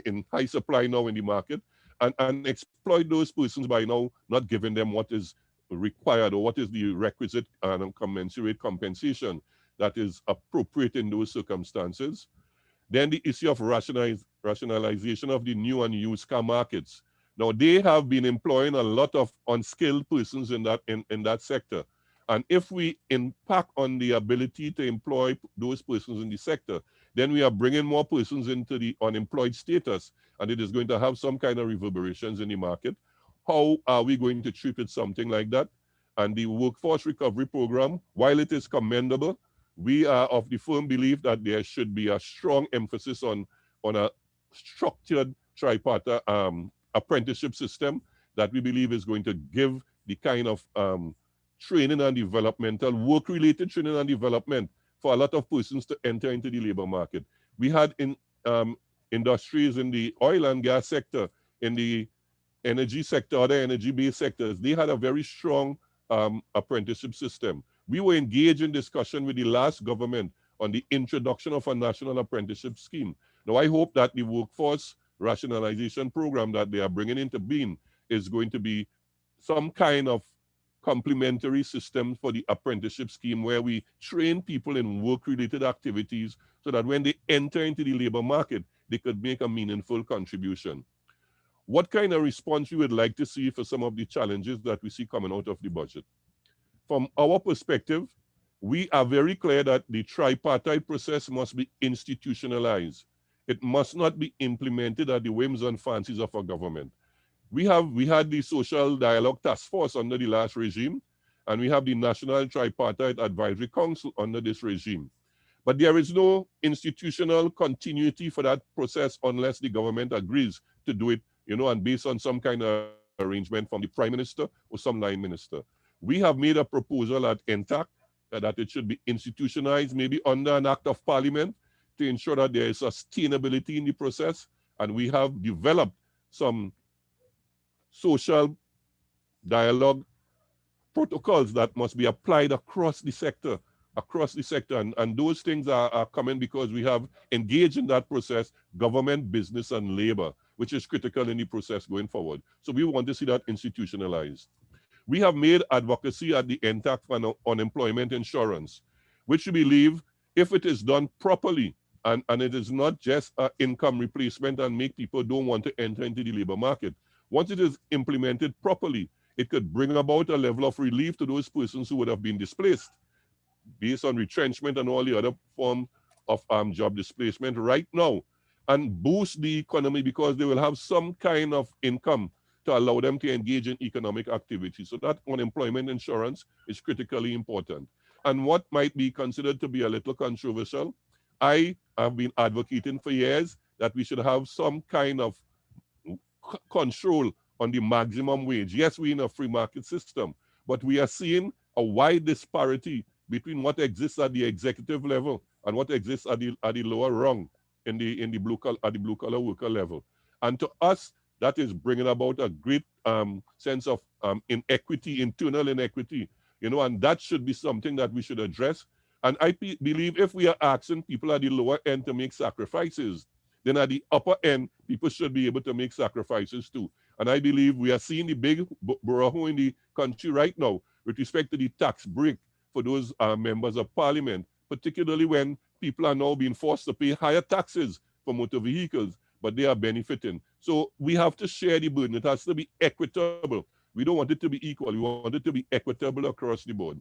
in high supply now in the market and exploit those persons by now not giving them what is required or what is the requisite and commensurate compensation that is appropriate in those circumstances. Then the issue of rationalization of the new and used car markets. Now, they have been employing a lot of unskilled persons in that sector. And if we impact on the ability to employ those persons in the sector, then we are bringing more persons into the unemployed status, and it is going to have some kind of reverberations in the market. How are we going to treat something like that? And the workforce recovery program, while it is commendable, we are of the firm belief that there should be a strong emphasis on a structured tripartite apprenticeship system that we believe is going to give the kind of training and developmental, work-related training and development for a lot of persons to enter into the labor market. We had in industries in the oil and gas sector, in the energy sector, other energy-based sectors, they had a very strong apprenticeship system. We were engaged in discussion with the last government on the introduction of a national apprenticeship scheme. Now, I hope that the workforce rationalization program that they are bringing into being is going to be some kind of complementary system for the apprenticeship scheme where we train people in work-related activities so that when they enter into the labor market, they could make a meaningful contribution. What kind of response you would like to see for some of the challenges that we see coming out of the budget? From our perspective, we are very clear that the tripartite process must be institutionalized. It must not be implemented at the whims and fancies of a government. We had the Social Dialogue Task Force under the last regime, and we have the National Tripartite Advisory Council under this regime. But there is no institutional continuity for that process unless the government agrees to do it, and based on some kind of arrangement from the Prime Minister or some line minister. We have made a proposal at NTAC that it should be institutionalized, maybe under an act of parliament, to ensure that there is sustainability in the process. And we have developed some social dialogue protocols that must be applied across the sector. And those things are coming because we have engaged in that process, government, business, and labor, which is critical in the process going forward. So we want to see that institutionalized. We have made advocacy at the NTAC for unemployment insurance, which we believe, if it is done properly, and it is not just an income replacement and make people don't want to enter into the labor market. Once it is implemented properly, it could bring about a level of relief to those persons who would have been displaced based on retrenchment and all the other forms of job displacement right now, and boost the economy because they will have some kind of income to allow them to engage in economic activity. So that unemployment insurance is critically important. And what might be considered to be a little controversial, I have been advocating for years that we should have some kind of control on the maximum wage. Yes, we're in a free market system, but we are seeing a wide disparity between what exists at the executive level and what exists at the lower rung in the blue collar worker level. And to us, that is bringing about a great sense of inequity, internal inequity, you know, and that should be something that we should address. And I believe if we are asking people at the lower end to make sacrifices, then at the upper end, people should be able to make sacrifices too. And I believe we are seeing the big borough in the country right now with respect to the tax break for those members of parliament, particularly when people are now being forced to pay higher taxes for motor vehicles, but they are benefiting. So we have to share the burden. It has to be equitable. We don't want it to be equal. We want it to be equitable across the board.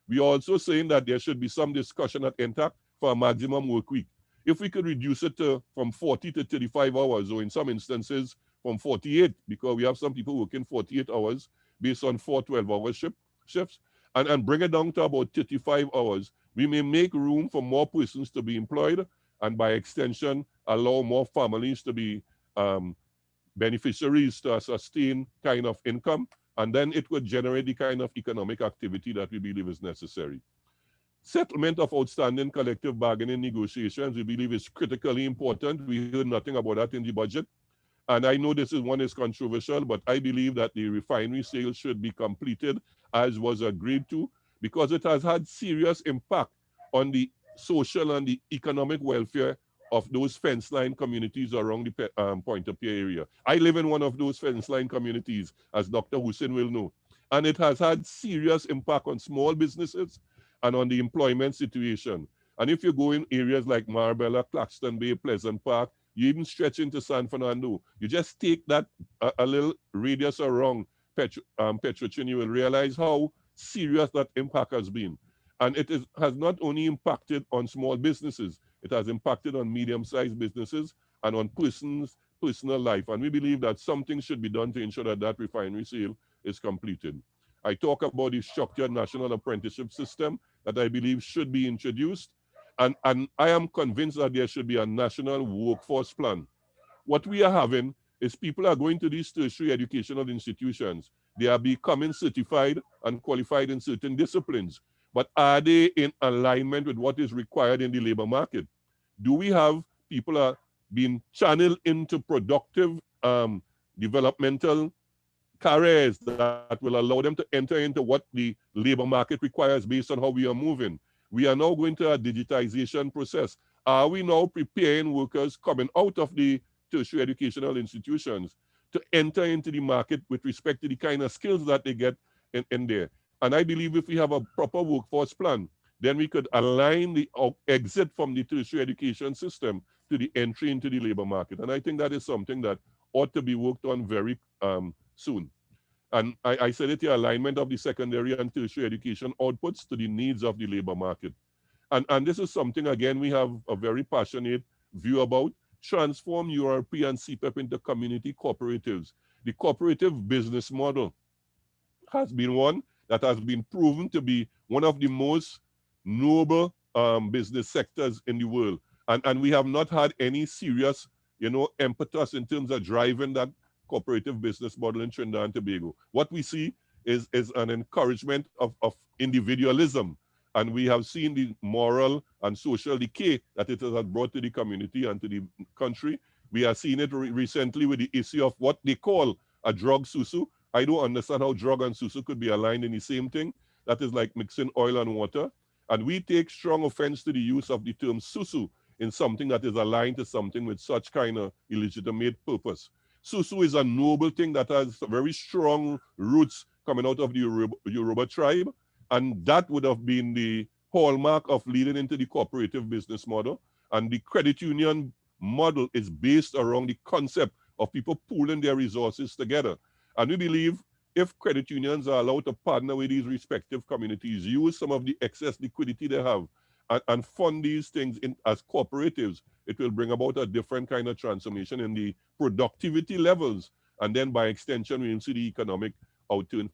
We are also saying that there should be some discussion at NTAC for a maximum work week. If we could reduce it to from 40 to 35 hours, or in some instances from 48, because we have some people working 48 hours based on 4 12-hour shifts, and bring it down to about 35 hours, we may make room for more persons to be employed, and by extension, allow more families to be beneficiaries to a sustained kind of income, and then it would generate the kind of economic activity that we believe is necessary. Settlement of outstanding collective bargaining negotiations, we believe, is critically important. We heard nothing about that in the budget. And I know this is controversial, but I believe that the refinery sale should be completed as was agreed to, because it has had serious impact on the social and the economic welfare of those fence line communities around the Pointe-a-Pierre area. I live in one of those fence line communities, as Dr. Hussein will know. And it has had serious impact on small businesses and on the employment situation. And if you go in areas like Marbella, Claxton Bay, Pleasant Park, you even stretch into San Fernando, you just take that a little radius around Petrochin, you will realize how serious that impact has been. And it has not only impacted on small businesses, it has impacted on medium-sized businesses and on personal life. And we believe that something should be done to ensure that that refinery sale is completed. I talk about the structured national apprenticeship system that I believe should be introduced. And I am convinced that there should be a national workforce plan. What we are having is people are going to these tertiary educational institutions. They are becoming certified and qualified in certain disciplines. But are they in alignment with what is required in the labor market? Do we have people being channeled into productive developmental careers that will allow them to enter into what the labor market requires based on how we are moving? We are now going to a digitization process. Are we now preparing workers coming out of the tertiary educational institutions to enter into the market with respect to the kind of skills that they get in there? And I believe if we have a proper workforce plan, then we could align the exit from the tertiary education system to the entry into the labor market. And I think that is something that ought to be worked on very soon. And I said it, the alignment of the secondary and tertiary education outputs to the needs of the labor market. And this is something, again, we have a very passionate view about. Transform URP and CPEP into community cooperatives. The cooperative business model has been one that has been proven to be one of the most noble business sectors in the world. And we have not had any serious, impetus in terms of driving that cooperative business model in Trinidad and Tobago. What we see is an encouragement of individualism. And we have seen the moral and social decay that it has brought to the community and to the country. We are seeing it recently with the issue of what they call a drug susu. I don't understand how drug and susu could be aligned in the same thing. That is like mixing oil and water. And we take strong offense to the use of the term susu in something that is aligned to something with such kind of illegitimate purpose. Susu is a noble thing that has very strong roots coming out of the Yoruba tribe. And that would have been the hallmark of leading into the cooperative business model. And the credit union model is based around the concept of people pooling their resources together. And we believe if credit unions are allowed to partner with these respective communities, use some of the excess liquidity they have, and fund these things as cooperatives, it will bring about a different kind of transformation in the productivity levels. And then by extension, we will see the economic outturn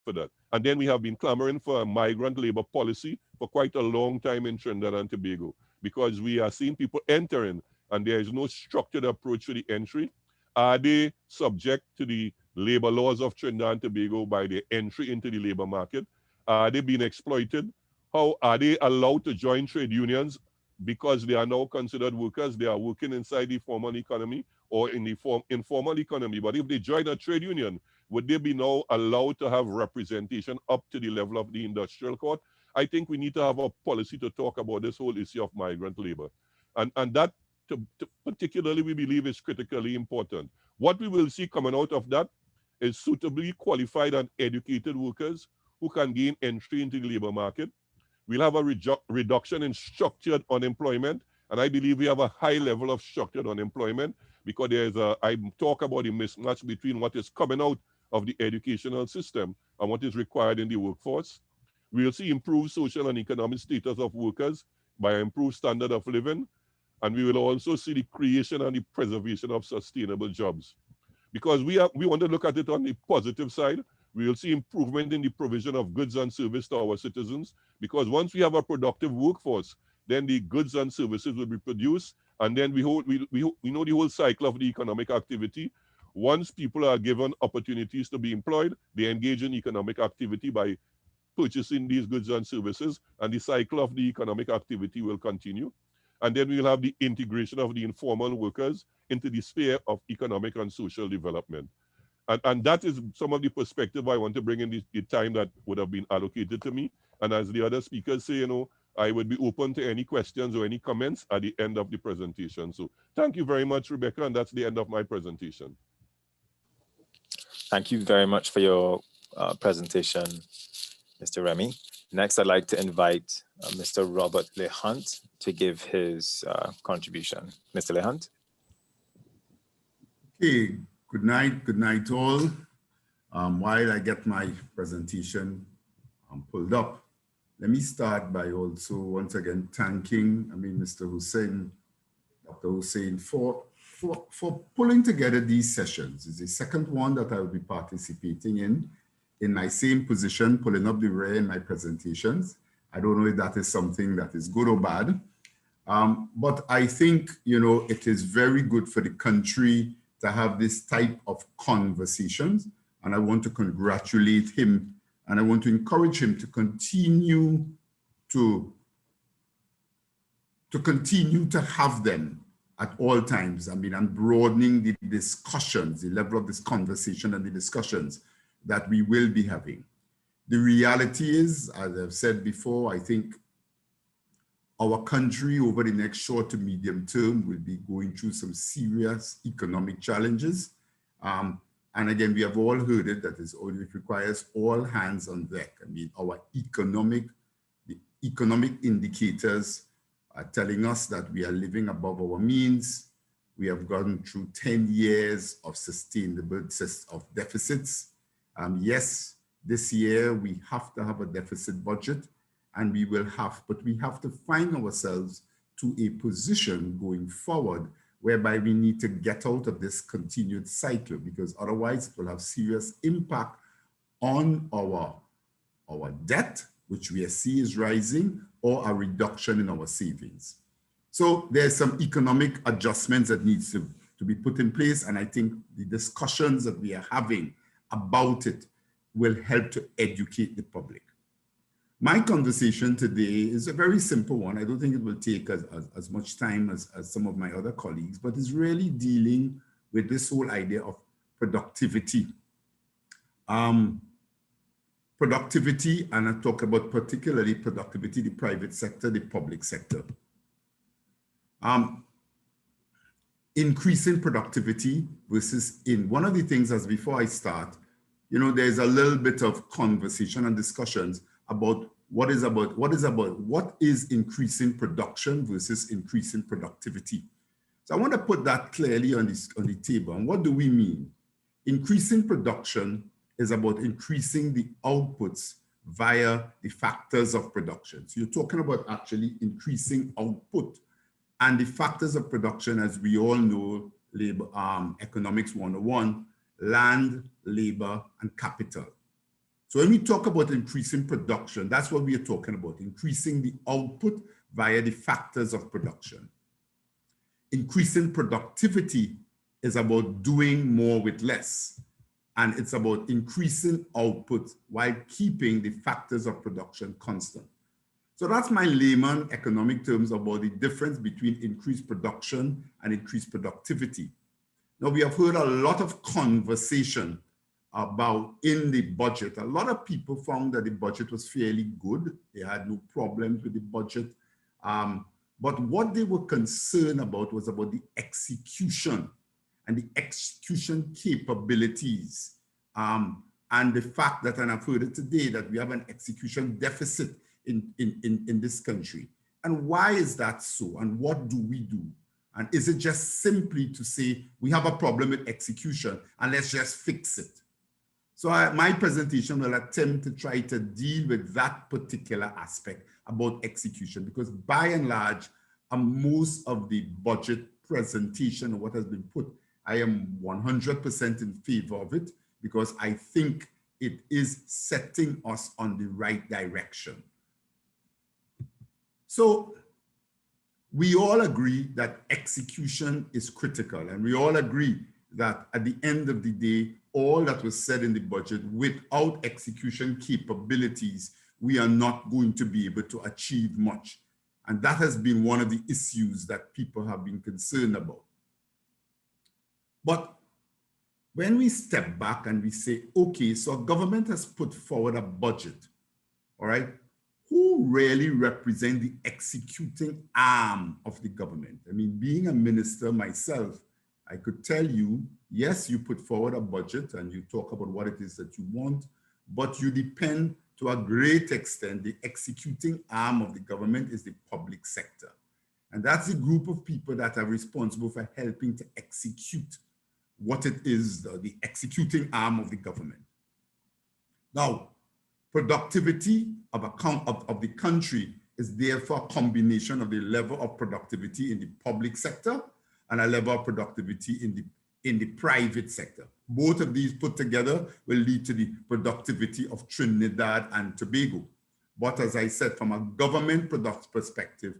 for that. And then we have been clamoring for a migrant labor policy for quite a long time in Trinidad and Tobago, because we are seeing people entering and there is no structured approach to the entry. Are they subject to the labor laws of Trinidad and Tobago by their entry into the labor market? Are they being exploited? How are they allowed to join trade unions because they are now considered workers? They are working inside the formal economy. or in the informal economy. But if they join a trade union, would they be now allowed to have representation up to the level of the industrial court? I think we need to have a policy to talk about this whole issue of migrant labor. And that particularly we believe is critically important. What we will see coming out of that is suitably qualified and educated workers who can gain entry into the labor market. We'll have a reduction in structured unemployment. And I believe we have a high level of structured unemployment because I talk about the mismatch between what is coming out of the educational system and what is required in the workforce. We'll see improved social and economic status of workers by improved standard of living. And we will also see the creation and the preservation of sustainable jobs. Because we want to look at it on the positive side. We will see improvement in the provision of goods and services to our citizens. Because once we have a productive workforce, then the goods and services will be produced. And then we know the whole cycle of the economic activity. Once people are given opportunities to be employed, they engage in economic activity by purchasing these goods and services, and the cycle of the economic activity will continue. And then we will have the integration of the informal workers into the sphere of economic and social development. And that is some of the perspective I want to bring in the time that would have been allocated to me. And as the other speakers say, I would be open to any questions or any comments at the end of the presentation. So thank you very much, Rebecca, and that's the end of my presentation. Thank you very much for your presentation, Mr. Remy. Next, I'd like to invite Mr. Robert Lehunt to give his contribution. Mr. Lehunt. Okay, good night all. While I get my presentation pulled up, let me start by also once again thanking, Mr. Hussein, Dr. Hussein, for pulling together these sessions. It's the second one that I will be participating in my same position, pulling up the rear in my presentations. I don't know if that is something that is good or bad, but I think, it is very good for the country to have this type of conversations, and I want to congratulate him, and I want to encourage him to continue to have them at all times. And broadening the discussions, the level of this conversation and the discussions that we will be having. The reality is, as I've said before, I think our country over the next short to medium term will be going through some serious economic challenges. And again, we have all heard it, that it requires all hands on deck. Our economic indicators are telling us that we are living above our means. We have gone through 10 years of sustainable deficits. Yes, this year we have to have a deficit budget, and but we have to find ourselves to a position going forward whereby we need to get out of this continued cycle, because otherwise it will have serious impact on our debt, which we see is rising, or a reduction in our savings. So there's some economic adjustments that needs to be put in place, and I think the discussions that we are having about it will help to educate the public. My conversation today is a very simple one. I don't think it will take as much time as some of my other colleagues, but it's really dealing with this whole idea of productivity. Productivity, and I talk about particularly productivity, the private sector, the public sector. Increasing productivity versus one of the things, as before I start, there's a little bit of conversation and discussions about what is increasing production versus increasing productivity. So I want to put that clearly on the table. And what do we mean? Increasing production is about increasing the outputs via the factors of production. So you're talking about actually increasing output, and the factors of production, as we all know, labor, economics 101, land, labor, and capital. So when we talk about increasing production, that's what we are talking about, increasing the output via the factors of production. Increasing productivity is about doing more with less, and it's about increasing output while keeping the factors of production constant. So that's my layman economic terms about the difference between increased production and increased productivity. Now, we have heard a lot of conversation about in the budget. A lot of people found that the budget was fairly good. They had no problems with the budget. But what they were concerned about was about the execution and the execution capabilities. And the fact that, and I've heard it today, that we have an execution deficit in this country. And why is that so? And what do we do? And is it just simply to say, we have a problem with execution and let's just fix it? So my presentation will attempt to try to deal with that particular aspect about execution, because by and large, most of the budget presentation of what has been put, I am 100% in favor of it, because I think it is setting us on the right direction. So we all agree that execution is critical, and we all agree that at the end of the day, all that was said in the budget, without execution capabilities, we are not going to be able to achieve much. And that has been one of the issues that people have been concerned about. But when we step back and we say, okay, so government has put forward a budget, all right, who really represent the executing arm of the government? I mean, being a minister myself, I could tell you, yes, you put forward a budget and you talk about what it is that you want, but you depend to a great extent, the executing arm of the government is the public sector. And that's the group of people that are responsible for helping to execute what it is, the executing arm of the government. Now, productivity of the country is therefore a combination of the level of productivity in the public sector and a level of productivity in the private sector. Both of these put together will lead to the productivity of Trinidad and Tobago. But as I said, from a government product perspective,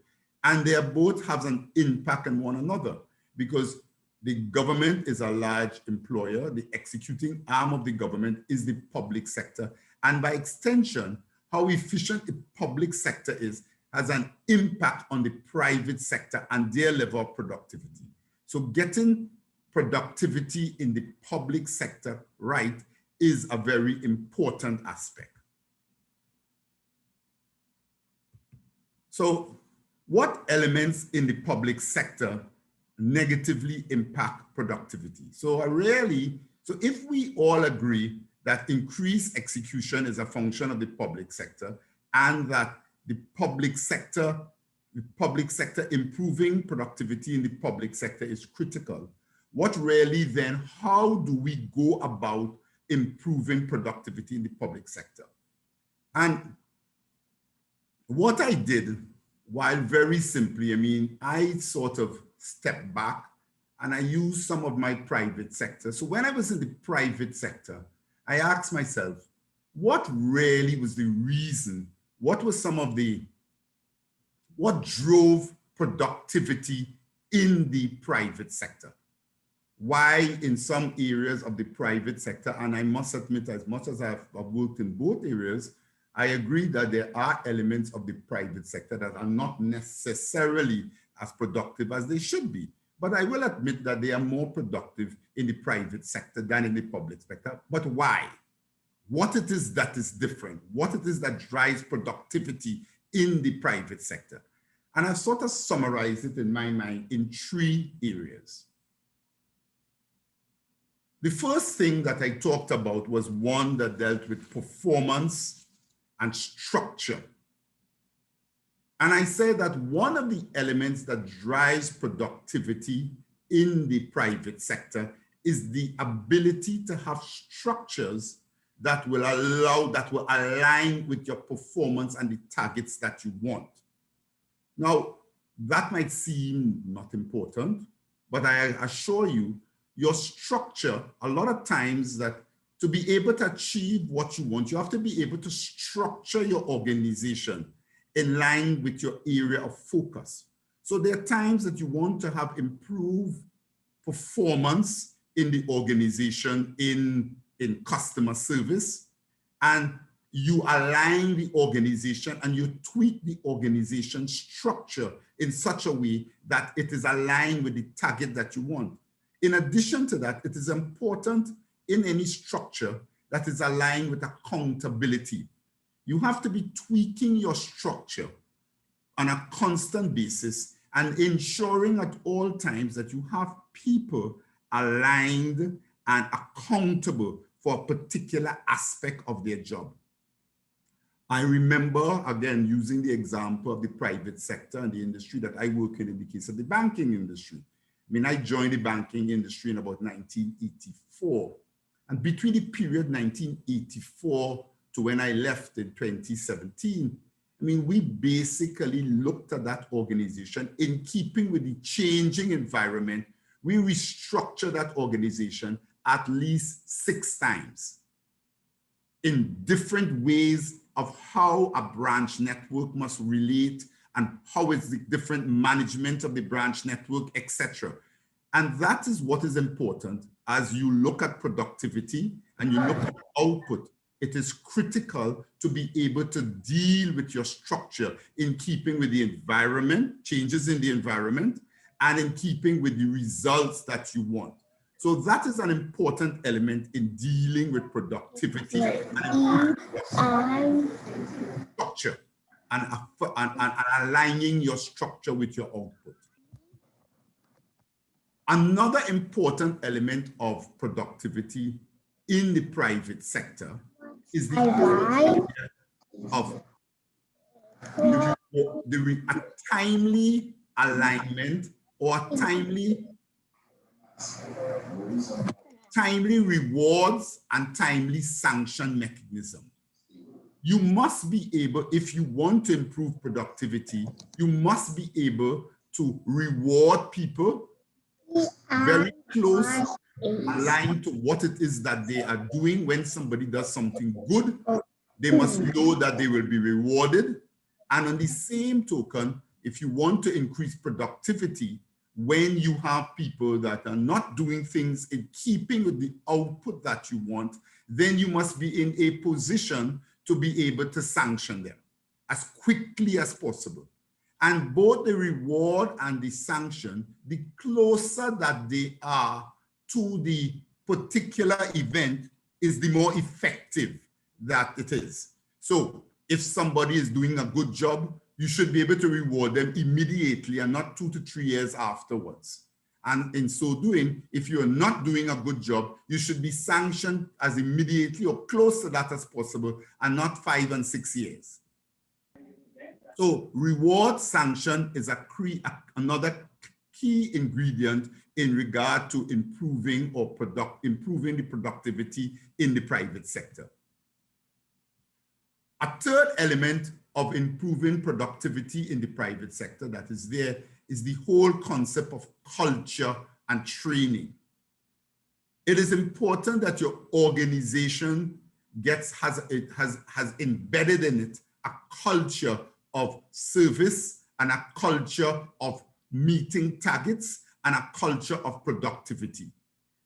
and they both have an impact on one another, because the government is a large employer, the executing arm of the government is the public sector, and by extension, how efficient the public sector is has an impact on the private sector and their level of productivity. So getting productivity in the public sector right is a very important aspect. So what elements in the public sector negatively impact productivity? So if we all agree that increased execution is a function of the public sector, and that the public sector improving productivity in the public sector is critical, what really then, how do we go about improving productivity in the public sector? And what I did, while very simply, I mean, I sort of stepped back and I used some of my private sector. So when I was in the private sector, I asked myself, what really was the reason? What drove productivity in the private sector? Why in some areas of the private sector, and I must admit, as much as I've worked in both areas, I agree that there are elements of the private sector that are not necessarily as productive as they should be. But I will admit that they are more productive in the private sector than in the public sector. But why? What it is that is different? What it is that drives productivity in the private sector? And I've sort of summarized it in my mind in 3 areas. The first thing that I talked about was one that dealt with performance and structure. And I said that one of the elements that drives productivity in the private sector is the ability to have structures that will align with your performance and the targets that you want. Now, that might seem not important, but I assure you, your structure, a lot of times that to be able to achieve what you want, you have to be able to structure your organization in line with your area of focus. So there are times that you want to have improved performance in the organization, in customer service, and you align the organization and you tweak the organization structure in such a way that it is aligned with the target that you want. In addition to that, it is important in any structure that is aligned with accountability. You have to be tweaking your structure on a constant basis and ensuring at all times that you have people aligned and accountable for a particular aspect of their job. I remember, again, using the example of the private sector and the industry that I work in the case of the banking industry. I mean, I joined the banking industry in about 1984. And between the period 1984 to when I left in 2017, I mean, we basically looked at that organization in keeping with the changing environment. We restructured that organization at least 6 times in different ways of how a branch network must relate and how is the different management of the branch network, etc. And that is what is important as you look at productivity and you look at output. It is critical to be able to deal with your structure in keeping with the environment, changes in the environment, and in keeping with the results that you want. So that is an important element in dealing with productivity and structure and aligning your structure with your output. Another important element of productivity in the private sector is the of a timely alignment or timely rewards and timely sanction mechanism. You must be able, if you want to improve productivity, you must be able to reward people very close, aligned to what it is that they are doing. When somebody does something good, they must know that they will be rewarded. And on the same token, if you want to increase productivity, when you have people that are not doing things in keeping with the output that you want, then you must be in a position to be able to sanction them as quickly as possible. And both the reward and the sanction, the closer that they are to the particular event, is the more effective that it is. So if somebody is doing a good job, you should be able to reward them immediately and not 2 to 3 years afterwards. And in so doing, if you're not doing a good job, you should be sanctioned as immediately or close to that as possible and not 5 and 6 years. So reward sanction is another key ingredient in regard to improving the productivity in the private sector. A third element of improving productivity in the private sector that is there is the whole concept of culture and training. It is important that your organization has embedded in it a culture of service and a culture of meeting targets and a culture of productivity.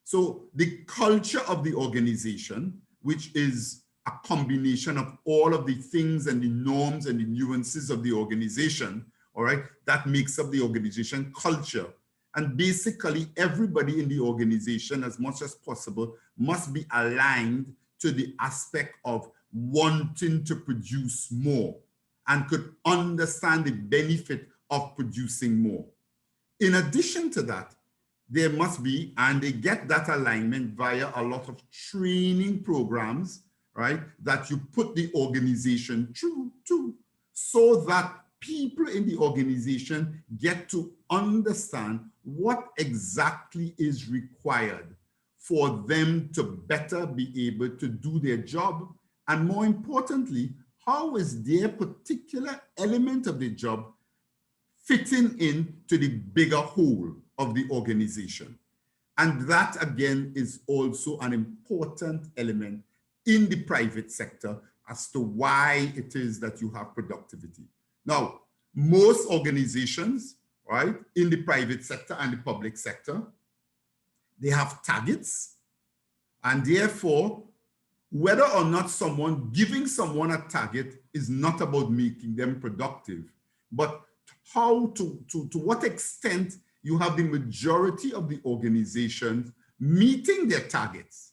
So the culture of the organization, which is a combination of all of the things and the norms and the nuances of the organization, all right, that makes up the organization culture. And basically everybody in the organization, as much as possible, must be aligned to the aspect of wanting to produce more and could understand the benefit of producing more. In addition to that, there must be, and they get that alignment via a lot of training programs, right, that you put the organization through to, so that people in the organization get to understand what exactly is required for them to better be able to do their job, and more importantly, how is their particular element of the job fitting into the bigger whole of the organization. And that again is also an important element in the private sector as to why it is that you have productivity. Now, most organizations, right, in the private sector and the public sector, they have targets, and therefore, whether or not giving someone a target is not about making them productive, but how to what extent you have the majority of the organizations meeting their targets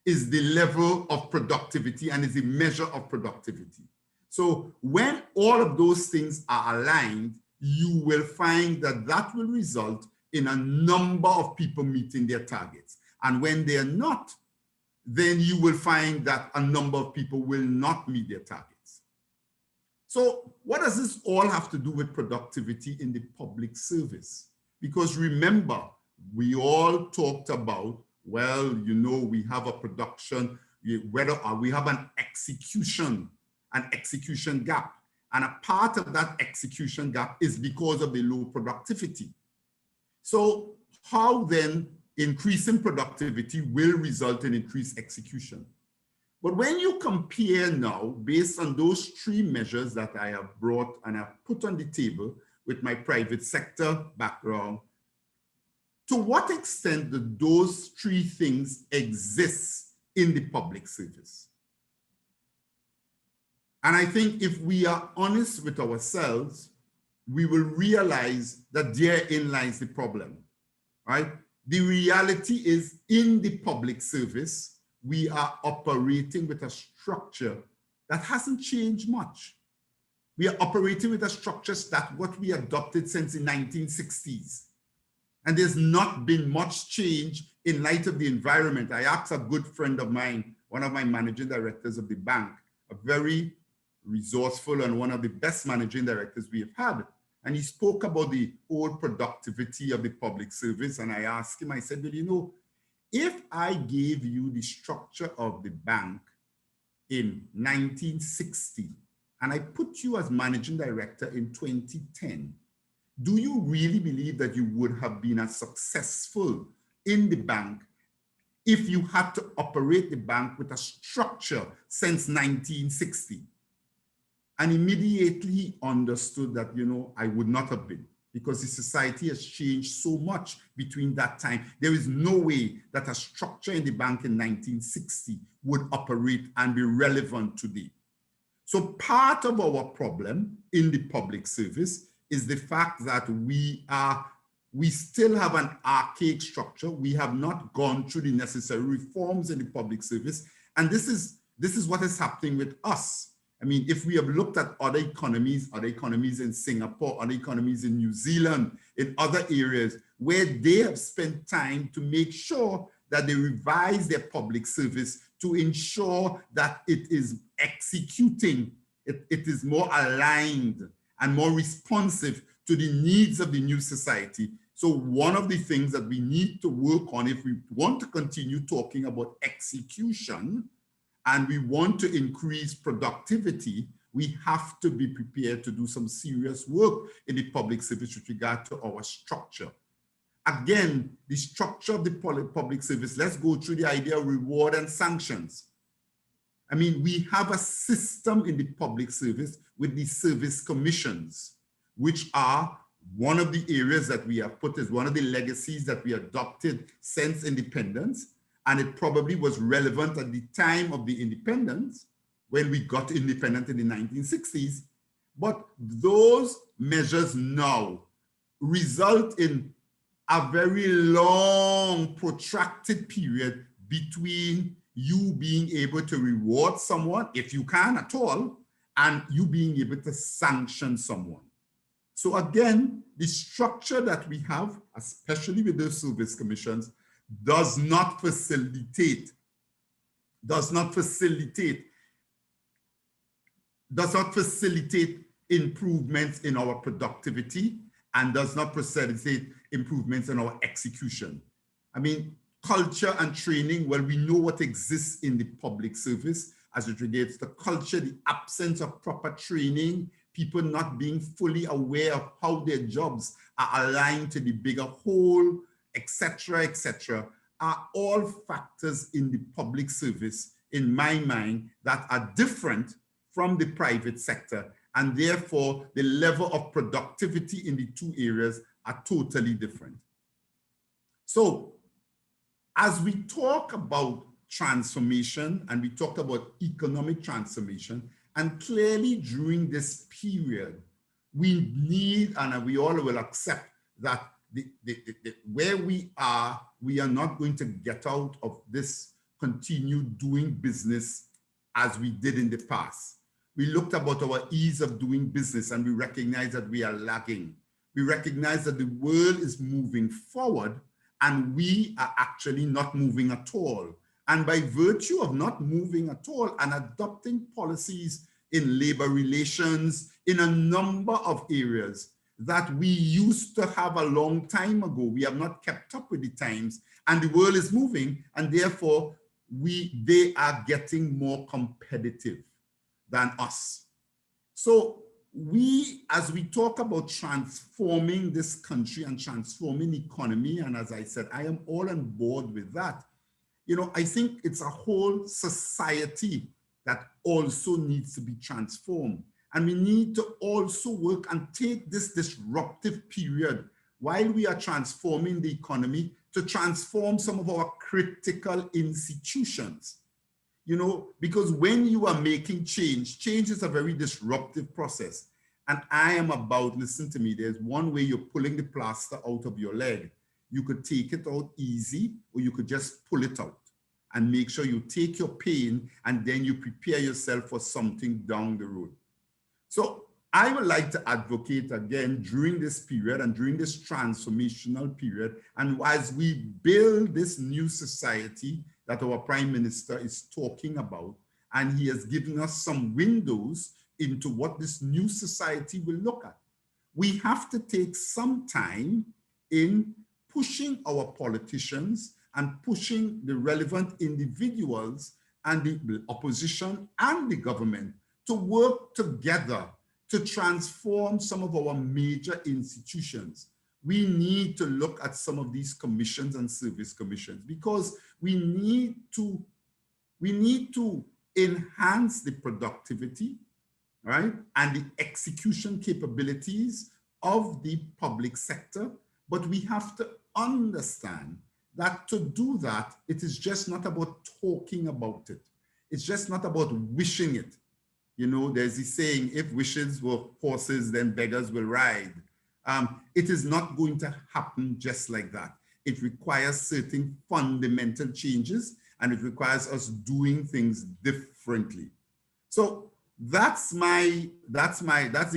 is the level of productivity and is the measure of productivity. So when all of those things are aligned, you will find that that will result in a number of people meeting their targets. And when they are not, then you will find that a number of people will not meet their targets. So what does this all have to do with productivity in the public service? Because remember, we all talked about, well, you know, we have a production, whether we have an execution gap. And a part of that execution gap is because of the low productivity. So how then increasing productivity will result in increased execution? But when you compare now, based on those three measures that I have brought and I've put on the table with my private sector background, to what extent do those three things exist in the public service? And I think if we are honest with ourselves, we will realize that therein lies the problem, right? The reality is in the public service, we are operating with a structure that hasn't changed much. We are operating with a structure that what we adopted since the 1960s. And there's not been much change in light of the environment. I asked a good friend of mine, one of my managing directors of the bank, a very resourceful and one of the best managing directors we have had. And he spoke about the old productivity of the public service. And I asked him, I said, well, you know, if I gave you the structure of the bank in 1960, and I put you as managing director in 2010, do you really believe that you would have been as successful in the bank if you had to operate the bank with a structure since 1960? And immediately he understood that, you know, I would not have been, because the society has changed so much between that time. There is no way that a structure in the bank in 1960 would operate and be relevant today. So part of our problem in the public service is the fact that we still have an archaic structure. We have not gone through the necessary reforms in the public service. And this is what is happening with us. I mean, if we have looked at other economies in Singapore, other economies in New Zealand, in other areas where they have spent time to make sure that they revise their public service to ensure that it is executing, it is more aligned and more responsive to the needs of the new society. So one of the things that we need to work on if we want to continue talking about execution and we want to increase productivity, we have to be prepared to do some serious work in the public service with regard to our structure. Again, the structure of the public service, let's go through the idea of reward and sanctions. I mean, we have a system in the public service with the service commissions, which are one of the areas that we have put as one of the legacies that we adopted since independence. And it probably was relevant at the time of the independence when we got independent in the 1960s. But those measures now result in a very long, protracted period between you being able to reward someone, if you can at all, and you being able to sanction someone. So again, the structure that we have, especially with those service commissions, does not facilitate improvements in our productivity and does not facilitate improvements in our execution. I mean, culture and training, well, we know what exists in the public service as it relates to culture, the absence of proper training, people not being fully aware of how their jobs are aligned to the bigger whole, etc., are all factors in the public service, in my mind, that are different from the private sector. And therefore, the level of productivity in the two areas are totally different. So, as we talk about transformation and we talk about economic transformation, and clearly during this period, we need, and we all will accept that where we are not going to get out of this continue doing business as we did in the past. We looked about our ease of doing business and we recognize that we are lagging. We recognize that the world is moving forward and we are actually not moving at all. And by virtue of not moving at all and adopting policies in labor relations, in a number of areas that we used to have a long time ago, we have not kept up with the times, and the world is moving, and therefore they are getting more competitive than us. So as we talk about transforming this country and transforming the economy, and as I said, I am all on board with that. You know, I think it's a whole society that also needs to be transformed. And we need to also work and take this disruptive period while we are transforming the economy to transform some of our critical institutions. You know, because when you are making change is a very disruptive process. And I am about, listen to me, there's one way you're pulling the plaster out of your leg. You could take it out easy, or you could just pull it out and make sure you take your pain and then you prepare yourself for something down the road. So I would like to advocate again during this period and during this transformational period, and as we build this new society that our Prime Minister is talking about, and he has given us some windows into what this new society will look at. We have to take some time in pushing our politicians and pushing the relevant individuals and the opposition and the government to work together to transform some of our major institutions. We need to look at some of these commissions and service commissions because we need to enhance the productivity, right, and the execution capabilities of the public sector. But we have to understand that to do that, it is just not about talking about it. It's just not about wishing it. You know, there's this saying, if wishes were horses, then beggars will ride. It is not going to happen just like that. It requires certain fundamental changes, and it requires us doing things differently. So that's the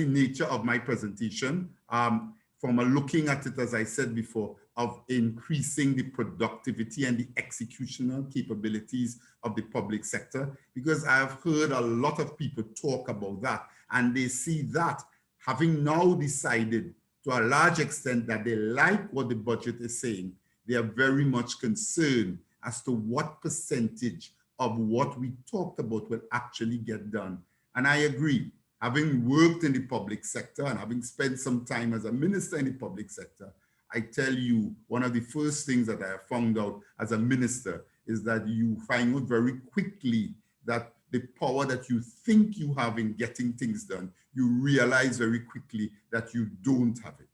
nature of my presentation. From looking at it, as I said before, of increasing the productivity and the executional capabilities of the public sector, because I've heard a lot of people talk about that, and they see that having now decided to a large extent that they like what the budget is saying, they are very much concerned as to what percentage of what we talked about will actually get done. And I agree, having worked in the public sector and having spent some time as a minister in the public sector, I tell you, one of the first things that I have found out as a minister is that you find out very quickly that the power that you think you have in getting things done, you realize very quickly that you don't have it.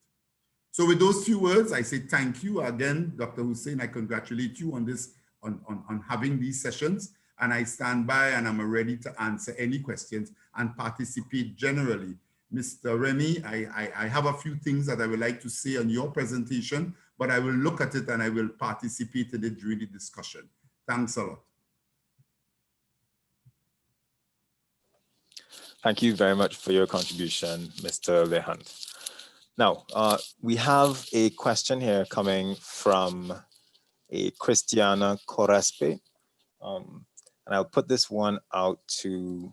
So with those few words, I say thank you again, Dr. Hussein. I congratulate you on this, on having these sessions, and I stand by and I'm ready to answer any questions and participate generally. Mr. Remy, I have a few things that I would like to say on your presentation, but I will look at it and I will participate in it during the discussion. Thanks a lot. Thank you very much for your contribution, Mr. Lehunt. Now, we have a question here coming from a Christiana Corespe, and I'll put this one out to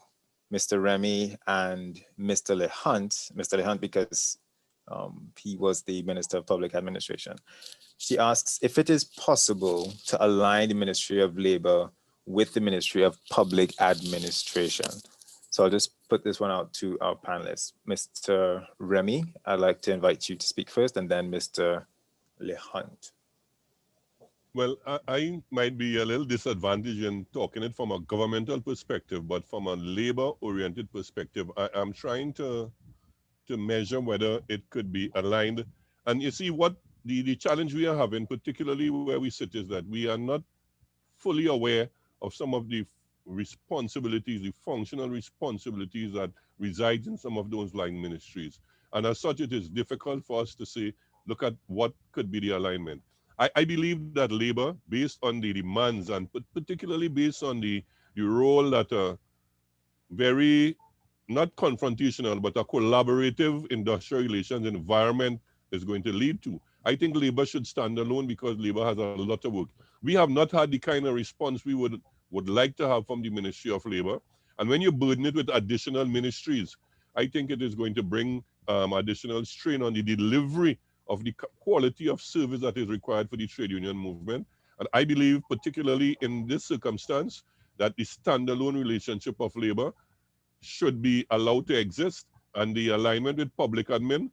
Mr. Remy and Mr. Lehunt, because he was the Minister of Public Administration. She asks if it is possible to align the Ministry of Labor with the Ministry of Public Administration. So I'll just put this one out to our panelists. Mr. Remy, I'd like to invite you to speak first, and then Mr. Lehunt. Well, I might be a little disadvantaged in talking it from a governmental perspective, but from a labor-oriented perspective, I'm trying to measure whether it could be aligned. And you see, what the challenge we are having, particularly where we sit, is that we are not fully aware of some of the responsibilities, the functional responsibilities that reside in some of those line ministries. And as such, it is difficult for us to say, look at what could be the alignment. I believe that labor, based on the demands and particularly based on the role that very, not confrontational, but a collaborative industrial relations environment is going to lead to. I think labor should stand alone because labor has a lot of work. We have not had the kind of response we would like to have from the Ministry of Labor. And when you burden it with additional ministries, I think it is going to bring additional strain on the delivery of the quality of service that is required for the trade union movement. And I believe, particularly in this circumstance, that the standalone relationship of labor should be allowed to exist, and the alignment with public admin.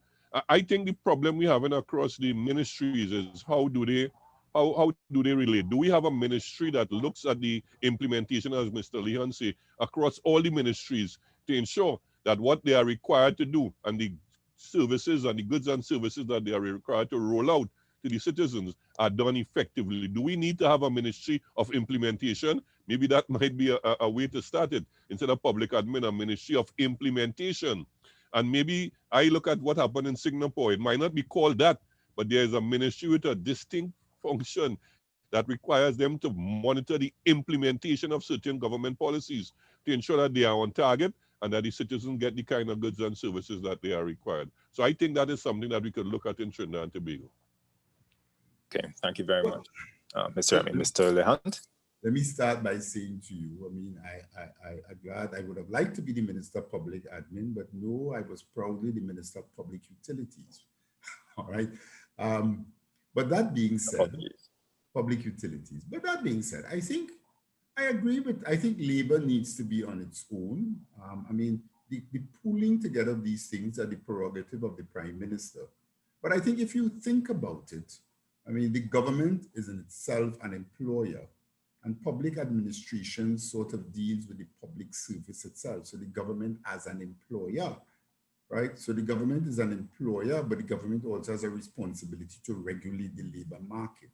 I think the problem we have across the ministries is how do they relate? Do we have a ministry that looks at the implementation, as Mr. Lehan say, across all the ministries to ensure that what they are required to do and the services and the goods and services that they are required to roll out to the citizens are done effectively? Do we need to have a ministry of implementation? Maybe that might be a way to start it. Instead of public admin, a ministry of implementation. And maybe I look at what happened in Singapore. It might not be called that, but there is a ministry with a distinct function that requires them to monitor the implementation of certain government policies to ensure that they are on target and that the citizens get the kind of goods and services that they are required. So I think that is something that we could look at in Trinidad and Tobago. Okay, thank you very much. Mr. Lehunt. Let me start by saying to you, I mean, I'm glad I would have liked to be the Minister of Public Admin, but no, I was proudly the Minister of Public Utilities. All right. But that being said, public utilities. But that being said, I think I agree with, I think labor needs to be on its own. I mean, the pooling together of these things are the prerogative of the Prime Minister. But I think if you think about it, I mean, the government is in itself an employer, and public administration sort of deals with the public service itself. So the government as an employer, right? So the government is an employer, but the government also has a responsibility to regulate the labor market.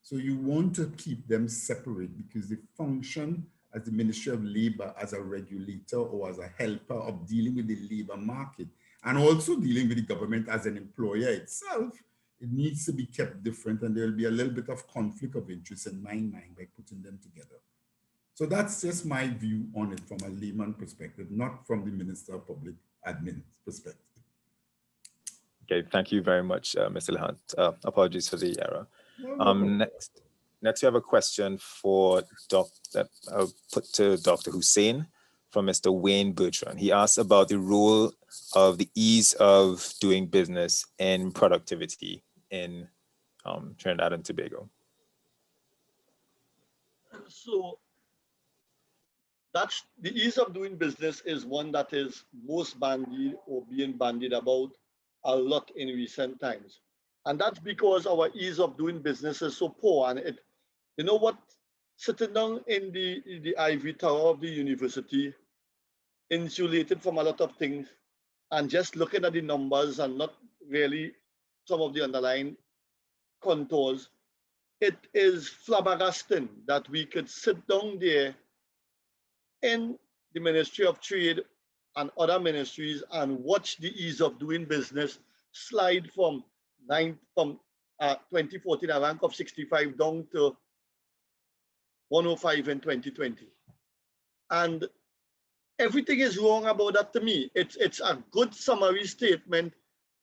So you want to keep them separate because they function as the Ministry of Labor as a regulator or as a helper of dealing with the labor market and also dealing with the government as an employer itself. It needs to be kept different, and there will be a little bit of conflict of interest in my mind by putting them together. So that's just my view on it from a layman perspective, not from the Minister of Public Admin perspective. Okay, thank you very much, Mr. Lehunt. Apologies for the error. Next we have a question for that I'll put to Dr. Hussein from Mr. Wayne Bertrand. He asks about the role of the ease of doing business and productivity in Trinidad and Tobago. So that's the ease of doing business is one that is most bandied or being bandied about a lot in recent times. And that's because our ease of doing business is so poor. And it, you know what, sitting down in the ivory tower of the university, insulated from a lot of things, and just looking at the numbers and not really some of the underlying contours, it is flabbergasting that we could sit down there in the Ministry of Trade and other ministries and watch the ease of doing business slide from 2014, a rank of 65 down to 105 in 2020. And everything is wrong about that to me. It's a good summary statement,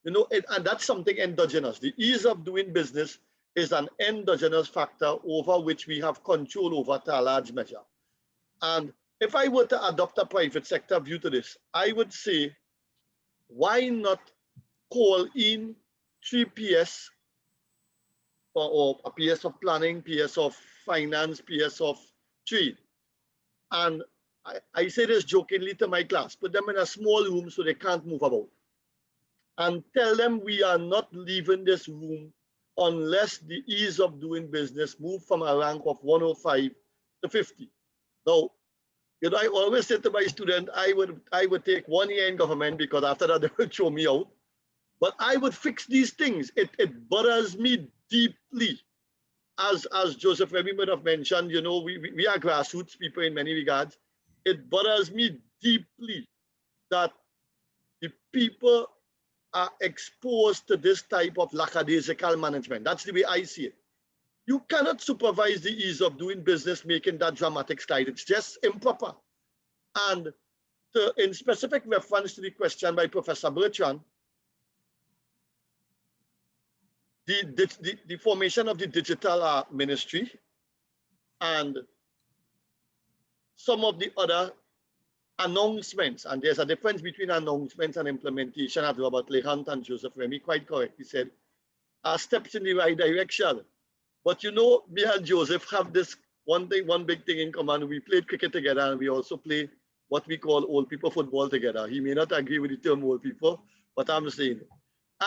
you know, and that's something endogenous. The ease of doing business is an endogenous factor over which we have control over to a large measure. And if I were to adopt a private sector view to this, I would say, why not call in 3 PS or a PS of planning, PS of finance, PS of trade. And I say this jokingly to my class, put them in a small room so they can't move about. And tell them we are not leaving this room unless the ease of doing business move from a rank of 105 to 50. Now, you know, I always say to my students, I would take 1 year in government because after that they would throw me out. But I would fix these things. It bothers me deeply. As Joseph Remy would have mentioned, you know, we are grassroots people in many regards. It bothers me deeply that the people are exposed to this type of lackadaisical management. That's the way I see it. You cannot supervise the ease of doing business making that dramatic slide. It's just improper. And in specific reference to the question by Professor Bertrand, the formation of the digital ministry and some of the other announcements, and there's a difference between announcements and implementation, as Robert Lehant and Joseph Remy quite correctly said, are steps in the right direction. But you know, me and Joseph have this one big thing in common. We played cricket together, and we also play what we call old people football together. He may not agree with the term old people, but I'm saying it.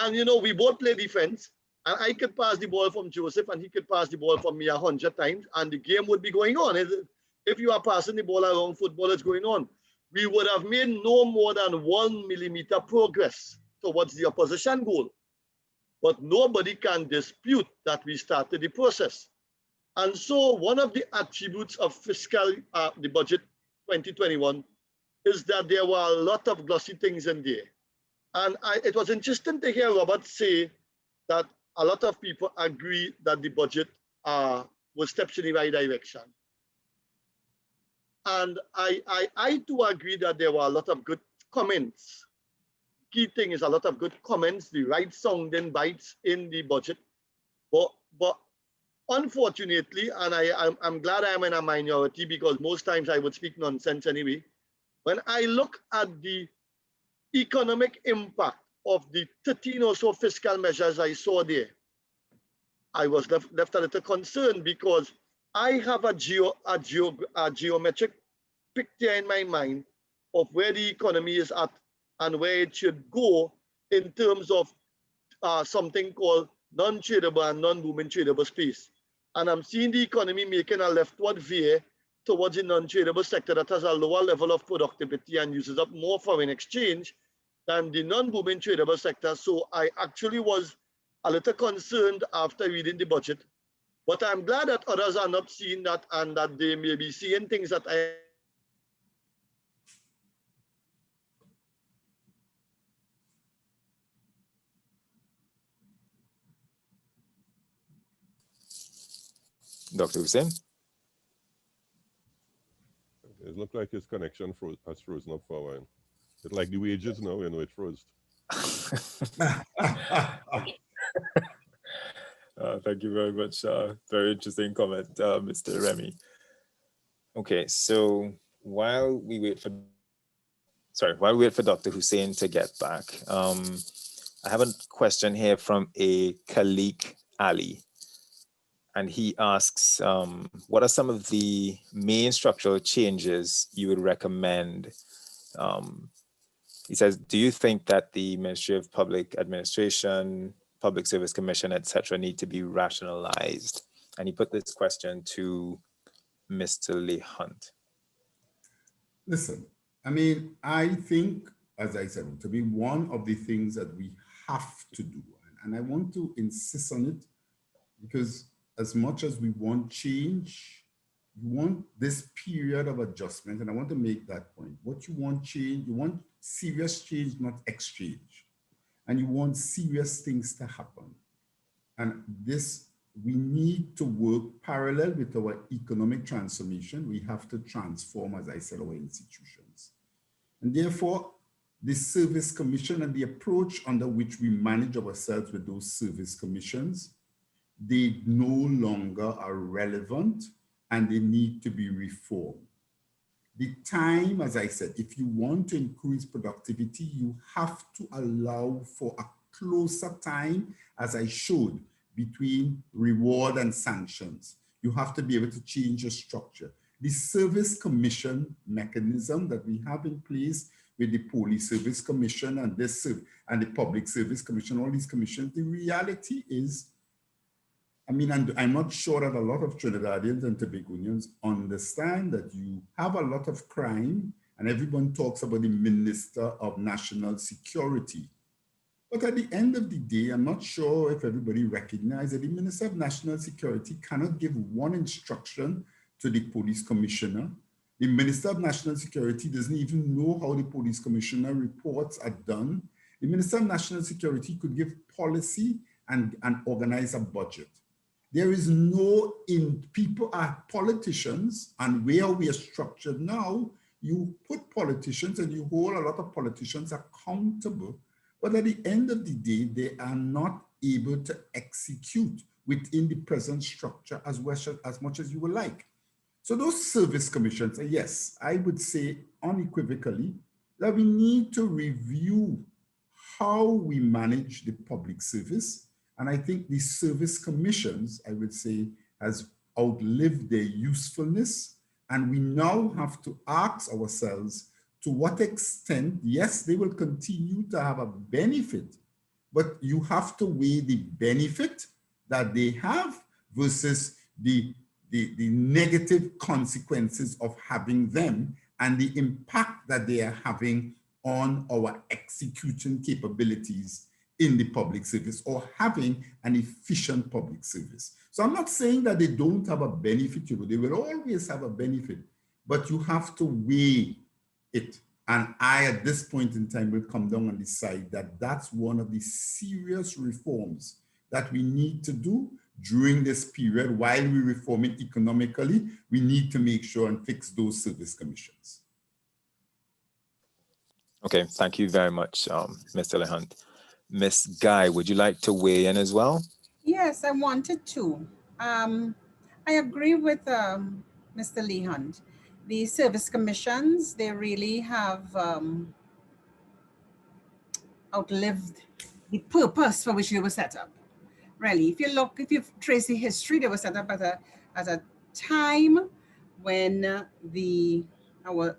And you know, we both play defense, and I could pass the ball from Joseph, and he could pass the ball from me 100 times, and the game would be going on. If you are passing the ball around, football is going on. We would have made no more than 1 millimeter progress towards the opposition goal. But nobody can dispute that we started the process. And so one of the attributes of fiscal, the budget 2021, is that there were a lot of glossy things in there. And it was interesting to hear Robert say that a lot of people agree that the budget was steps in the right direction. And I too agree that there were a lot of good comments. Key thing is a lot of good comments, the right sounding bites in the budget. But unfortunately, and I'm glad I'm in a minority because most times I would speak nonsense anyway. When I look at the economic impact of the 13 or so fiscal measures I saw there, I was left a little concerned because I have a geometric picture in my mind of where the economy is at and where it should go in terms of something called non-tradable and non-booming tradable space. And I'm seeing the economy making a leftward veer towards the non-tradable sector that has a lower level of productivity and uses up more foreign exchange than the non-booming tradable sector. So I actually was a little concerned after reading the budget. But I'm glad that others are not seeing that and that they may be seeing things that I Dr. Hussein? It looked like his connection has frozen up for a while. It's like the wages now, you know, it froze. Thank you very much. Very interesting comment, Mr. Remy. Okay, so while we wait for Dr. Hussein to get back, I have a question here from a colleague, Ali. And he asks, what are some of the main structural changes you would recommend? He says, do you think that the Ministry of Public Administration, Public Service Commission, etc., need to be rationalized? And he put this question to Mr. Lehant. Listen, I mean, I think, as I said, to be one of the things that we have to do, and I want to insist on it because as much as we want change, you want this period of adjustment, and I want to make that point. What you want change, you want serious change, not exchange. And you want serious things to happen. And this, we need to work parallel with our economic transformation. We have to transform, as I said, our institutions. And therefore, the Service Commission and the approach under which we manage ourselves with those service commissions, they no longer are relevant and they need to be reformed. The time, as I said, if you want to increase productivity, you have to allow for a closer time, as I showed, between reward and sanctions. You have to be able to change your structure. The Service Commission mechanism that we have in place with the Police Service Commission and the Public Service Commission, all these commissions, the reality is, I mean, and I'm not sure that a lot of Trinidadians and Tobagoans understand that you have a lot of crime and everyone talks about the Minister of National Security. But at the end of the day, I'm not sure if everybody recognizes that the Minister of National Security cannot give one instruction to the police commissioner. The Minister of National Security doesn't even know how the police commissioner reports are done. The Minister of National Security could give policy and organize a budget. There is no, people are politicians, and where we are structured now, you put politicians and you hold a lot of politicians accountable, but at the end of the day, they are not able to execute within the present structure as much as you would like. So those service commissions, yes, I would say unequivocally that we need to review how we manage the public service. And I think the service commissions, I would say, has outlived their usefulness. And we now have to ask ourselves to what extent, yes, they will continue to have a benefit, but you have to weigh the benefit that they have versus the negative consequences of having them and the impact that they are having on our execution capabilities in the public service or having an efficient public service. So I'm not saying that they don't have a benefit, they will always have a benefit, but you have to weigh it. And I, at this point in time, will come down and decide that that's one of the serious reforms that we need to do during this period. While we're reforming economically, we need to make sure and fix those service commissions. Okay, thank you very much, Mr. Lehunt. Ms. Guy, would you like to weigh in as well? Yes, I wanted to. I agree with Mr. Lehunt. The service commissions, they really have outlived the purpose for which they were set up. Really, if you trace the history, they were set up at a time when our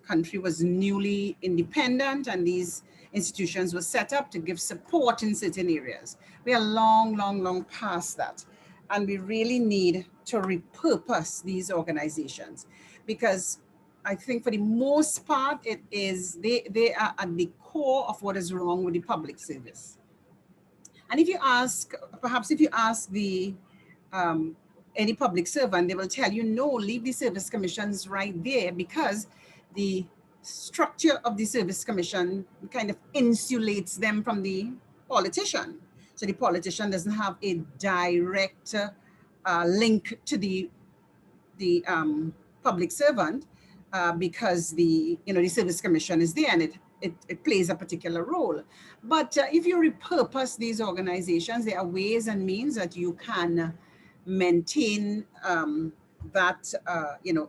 country was newly independent, and these institutions were set up to give support in certain areas. We are long past that. And we really need to repurpose these organizations, because I think for the most part, they are at the core of what is wrong with the public service. And if you ask any public servant, they will tell you, no, leave the service commissions right there, because the structure of the service commission kind of insulates them from the politician. So the politician doesn't have a direct link to the public servant because the service commission is there and it plays a particular role. But if you repurpose these organizations, there are ways and means that you can maintain that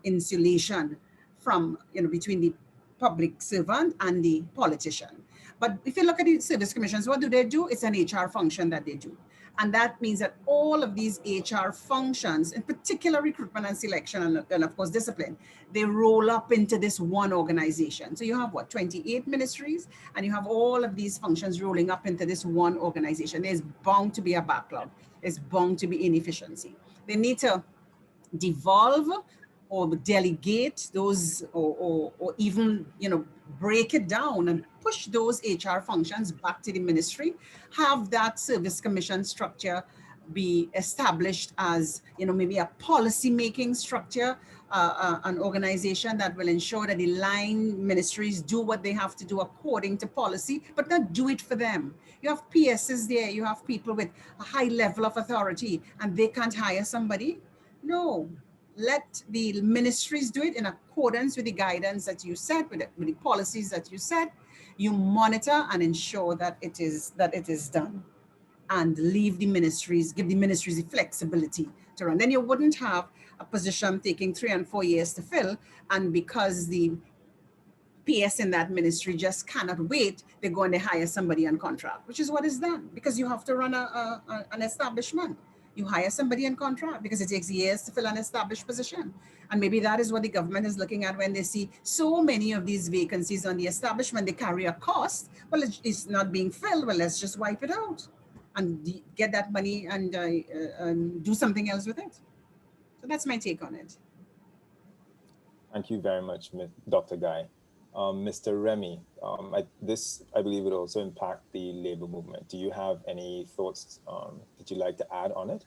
insulation from between the public servant and the politician. But if you look at the service commissions, what do? It's an HR function that they do. And that means that all of these HR functions, in particular recruitment and selection, and of course discipline, they roll up into this one organization. So you have 28 ministries, and you have all of these functions rolling up into this one organization. There's bound to be a backlog. There's bound to be inefficiency. They need to devolve or delegate those, or even break it down and push those HR functions back to the ministry, have that service commission structure be established as maybe a policy making structure, an organization that will ensure that the line ministries do what they have to do according to policy, but not do it for them. You have PSs there, you have people with a high level of authority, and they can't hire somebody. No. Let the ministries do it in accordance with the guidance that you set, with the policies that you set. You monitor and ensure that it is done, and leave the ministries, give the ministries the flexibility to run. Then you wouldn't have a position taking 3 and 4 years to fill, and because the PS in that ministry just cannot wait, they're going to hire somebody on contract, which is what is done, because you have to run an establishment. You hire somebody on contract because it takes years to fill an established position. And maybe that is what the government is looking at when they see so many of these vacancies on the establishment. They carry a cost. Well, it's not being filled. Well, let's just wipe it out and get that money and do something else with it. So that's my take on it. Thank you very much, Dr. Guy. Mr. Remy, this, I believe, would also impact the labor movement. Do you have any thoughts that you'd like to add on it?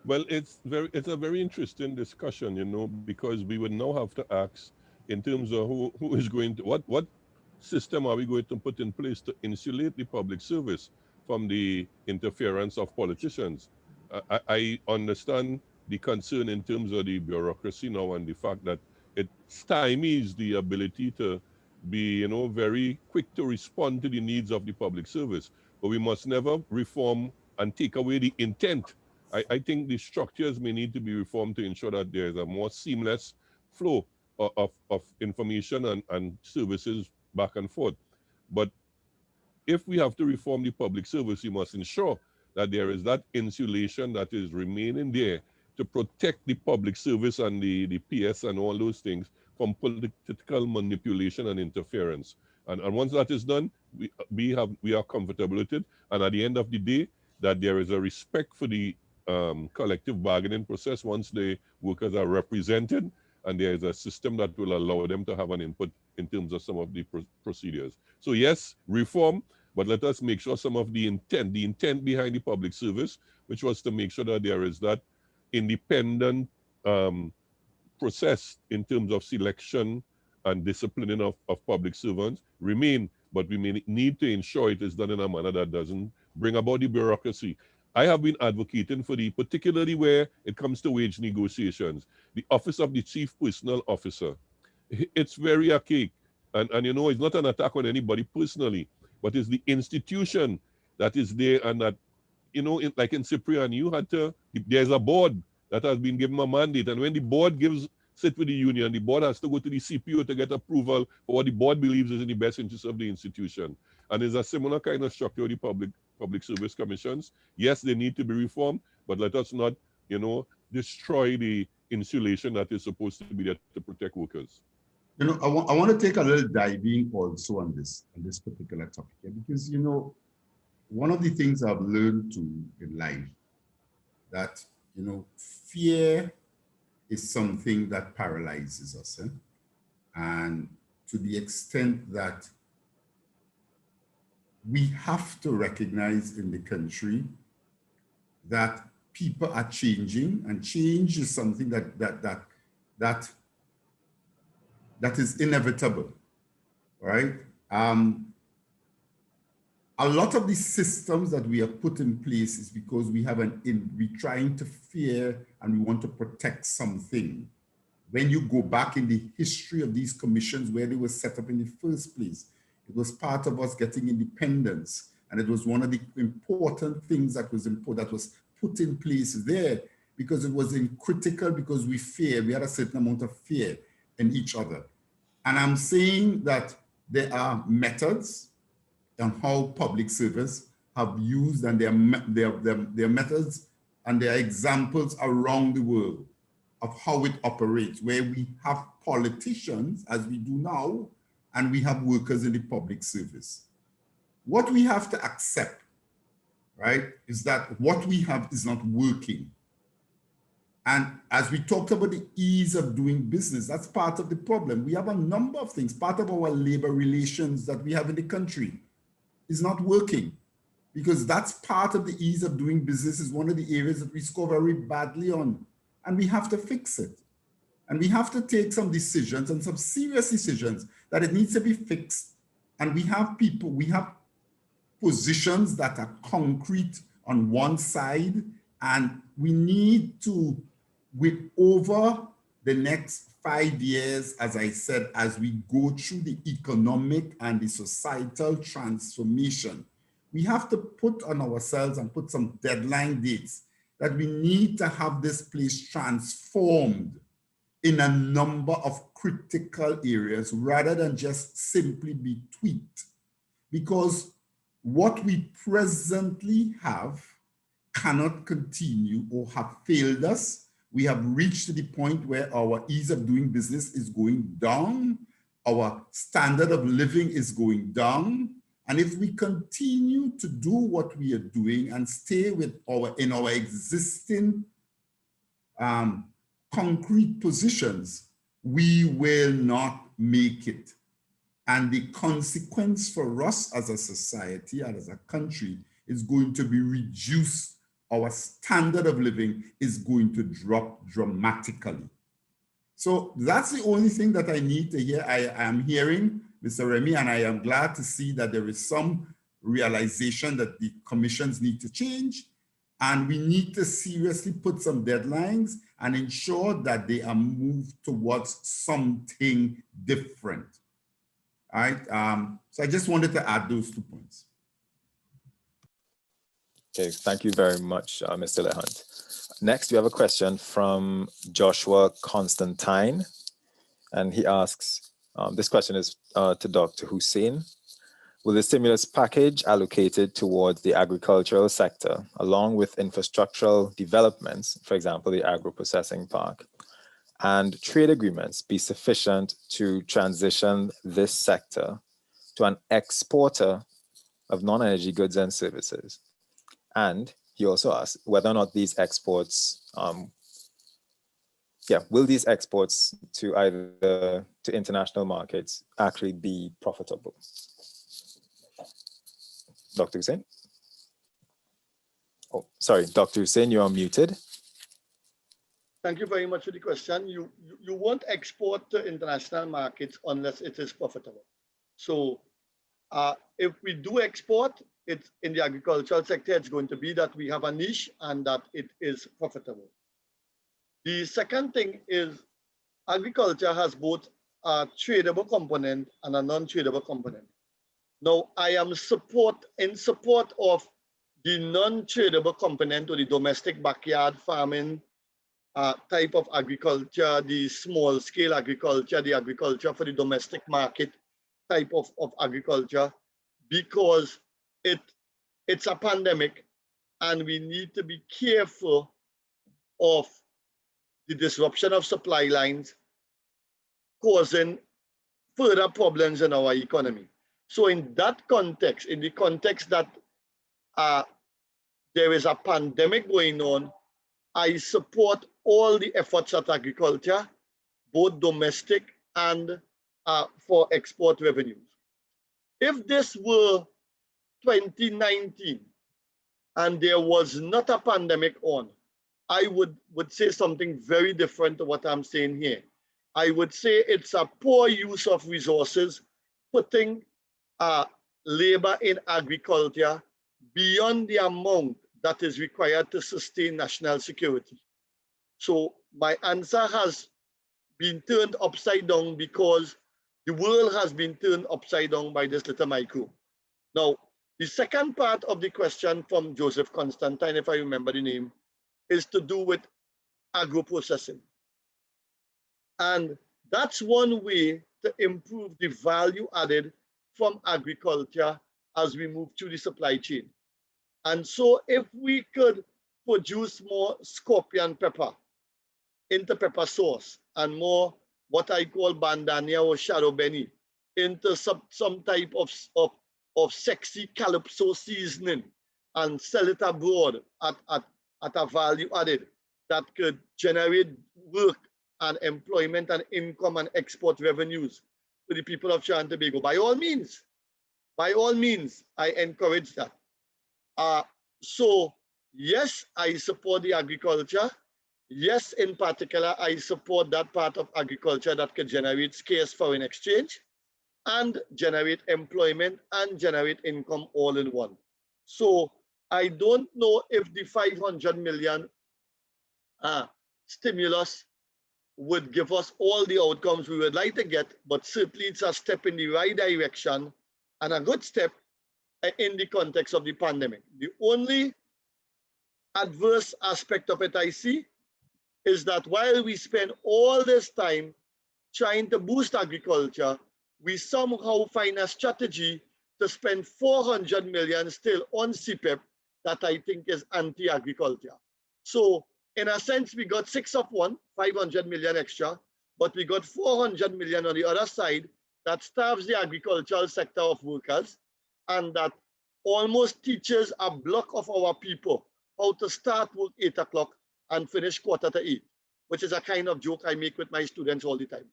Well, it's a very interesting discussion, because we would now have to ask in terms of who is going to, what system are we going to put in place to insulate the public service from the interference of politicians? I understand the concern in terms of the bureaucracy now and the fact that it stymies the ability to be, very quick to respond to the needs of the public service. But we must never reform and take away the intent. I think the structures may need to be reformed to ensure that there is a more seamless flow of information and services back and forth. But if we have to reform the public service, we must ensure that there is that insulation that is remaining there to protect the public service and the PS and all those things from political manipulation and interference. And once that is done, we are comfortable with it. And at the end of the day, that there is a respect for the collective bargaining process once the workers are represented, and there is a system that will allow them to have an input in terms of some of the procedures. So yes, reform, but let us make sure some of the intent behind the public service, which was to make sure that there is that independent process in terms of selection and disciplining of public servants remain, but we may need to ensure it is done in a manner that doesn't bring about the bureaucracy. I have been advocating for particularly where it comes to wage negotiations, the office of the chief personal officer. It's very archaic. And it's not an attack on anybody personally, but it's the institution that is there, and that, like in Cyprian, there's a board that has been given a mandate. And when the board sit with the union, the board has to go to the CPO to get approval for what the board believes is in the best interest of the institution. And there's a similar kind of structure with the public service commissions. Yes, they need to be reformed, but let us not, destroy the insulation that is supposed to be there to protect workers. I want to take a little diving also on this particular topic here, because, one of the things I've learned in life that, fear is something that paralyzes us. And to the extent that we have to recognize in the country that people are changing, and change is something that is inevitable, right? A lot of the systems that we have put in place is because we're trying to fear and we want to protect something. When you go back in the history of these commissions, where they were set up in the first place, it was part of us getting independence. And it was one of the important things that was put in place there, because it was critical, because we had a certain amount of fear in each other. And I'm saying that there are methods on how public service have used, and their methods and their examples around the world of how it operates, where we have politicians, as we do now, and we have workers in the public service. What we have to accept, right, is that what we have is not working. And as we talked about the ease of doing business, that's part of the problem. We have a number of things. Part of our labor relations that we have in the country is not working, because that's part of the ease of doing business, is one of the areas that we score very badly on. And we have to fix it. And we have to take some decisions, and some serious decisions, that it needs to be fixed. And we have positions that are concrete on one side, and we need to, over the next 5 years, as I said, as we go through the economic and the societal transformation, we have to put on ourselves and put some deadline dates that we need to have this place transformed in a number of critical areas, rather than just simply be tweaked. Because what we presently have cannot continue, or have failed us. We have reached the point where our ease of doing business is going down, our standard of living is going down. And if we continue to do what we are doing and stay in our existing concrete positions, we will not make it. And the consequence for us as a society and as a country is going to be reduced. Our standard of living is going to drop dramatically. So that's the only thing that I need to hear. I am hearing Mr. Remy, and I am glad to see that there is some realization that the commissions need to change, and we need to seriously put some deadlines and ensure that they are moved towards something different. All right, so I just wanted to add those 2 points. Okay, thank you very much, Mr. Lehunt. Next, we have a question from Joshua Constantine, and he asks, this question is to Dr. Hussein. Will the stimulus package allocated towards the agricultural sector, along with infrastructural developments, for example, the agro-processing park, and trade agreements be sufficient to transition this sector to an exporter of non-energy goods and services? And he also asked whether or not these exports, will these exports to either to international markets actually be profitable? Dr. Hussein? Oh, sorry, Dr. Hussein, you are muted. Thank you very much for the question. You won't export to international markets unless it is profitable. So if we do export, it's in the agricultural sector, it's going to be that we have a niche and that it is profitable. The second thing is agriculture has both a tradable component and a non-tradable component. Now, I am in support of the non-tradable component or the domestic backyard farming type of agriculture, the small-scale agriculture, the agriculture for the domestic market type of agriculture, because it's a pandemic and we need to be careful of the disruption of supply lines causing further problems in our economy. So in that context, in the context that there is a pandemic going on, I support all the efforts at agriculture, both domestic and for export revenues. If this were 2019 and there was not a pandemic on, I would say something very different to what I'm saying here. I would say it's a poor use of resources, putting labor in agriculture beyond the amount that is required to sustain national security. So my answer has been turned upside down because the world has been turned upside down by this little micro. Now, the second part of the question from Joseph Constantine, if I remember the name, is to do with agro-processing. And that's one way to improve the value added from agriculture as we move through the supply chain. And so if we could produce more scorpion pepper into pepper sauce and more what I call bandania or shadow benny into some type of sexy calypso seasoning and sell it abroad at a value added that could generate work and employment and income and export revenues for the people of Trinidad and Tobago. By all means, I encourage that. So yes, I support the agriculture. Yes, in particular, I support that part of agriculture that can generate scarce foreign exchange and generate employment and generate income all in one. So I don't know if the 500 million stimulus would give us all the outcomes we would like to get, but certainly it's a step in the right direction and a good step in the context of the pandemic. The only adverse aspect of it I see is that while we spend all this time trying to boost agriculture, we somehow find a strategy to spend 400 million still on CPEP that I think is anti-agriculture. So in a sense, we got 6 of one, 500 million extra, but we got 400 million on the other side that starves the agricultural sector of workers and that almost teaches a block of our people how to start work 8 o'clock and finish 7:45, which is a kind of joke I make with my students all the time.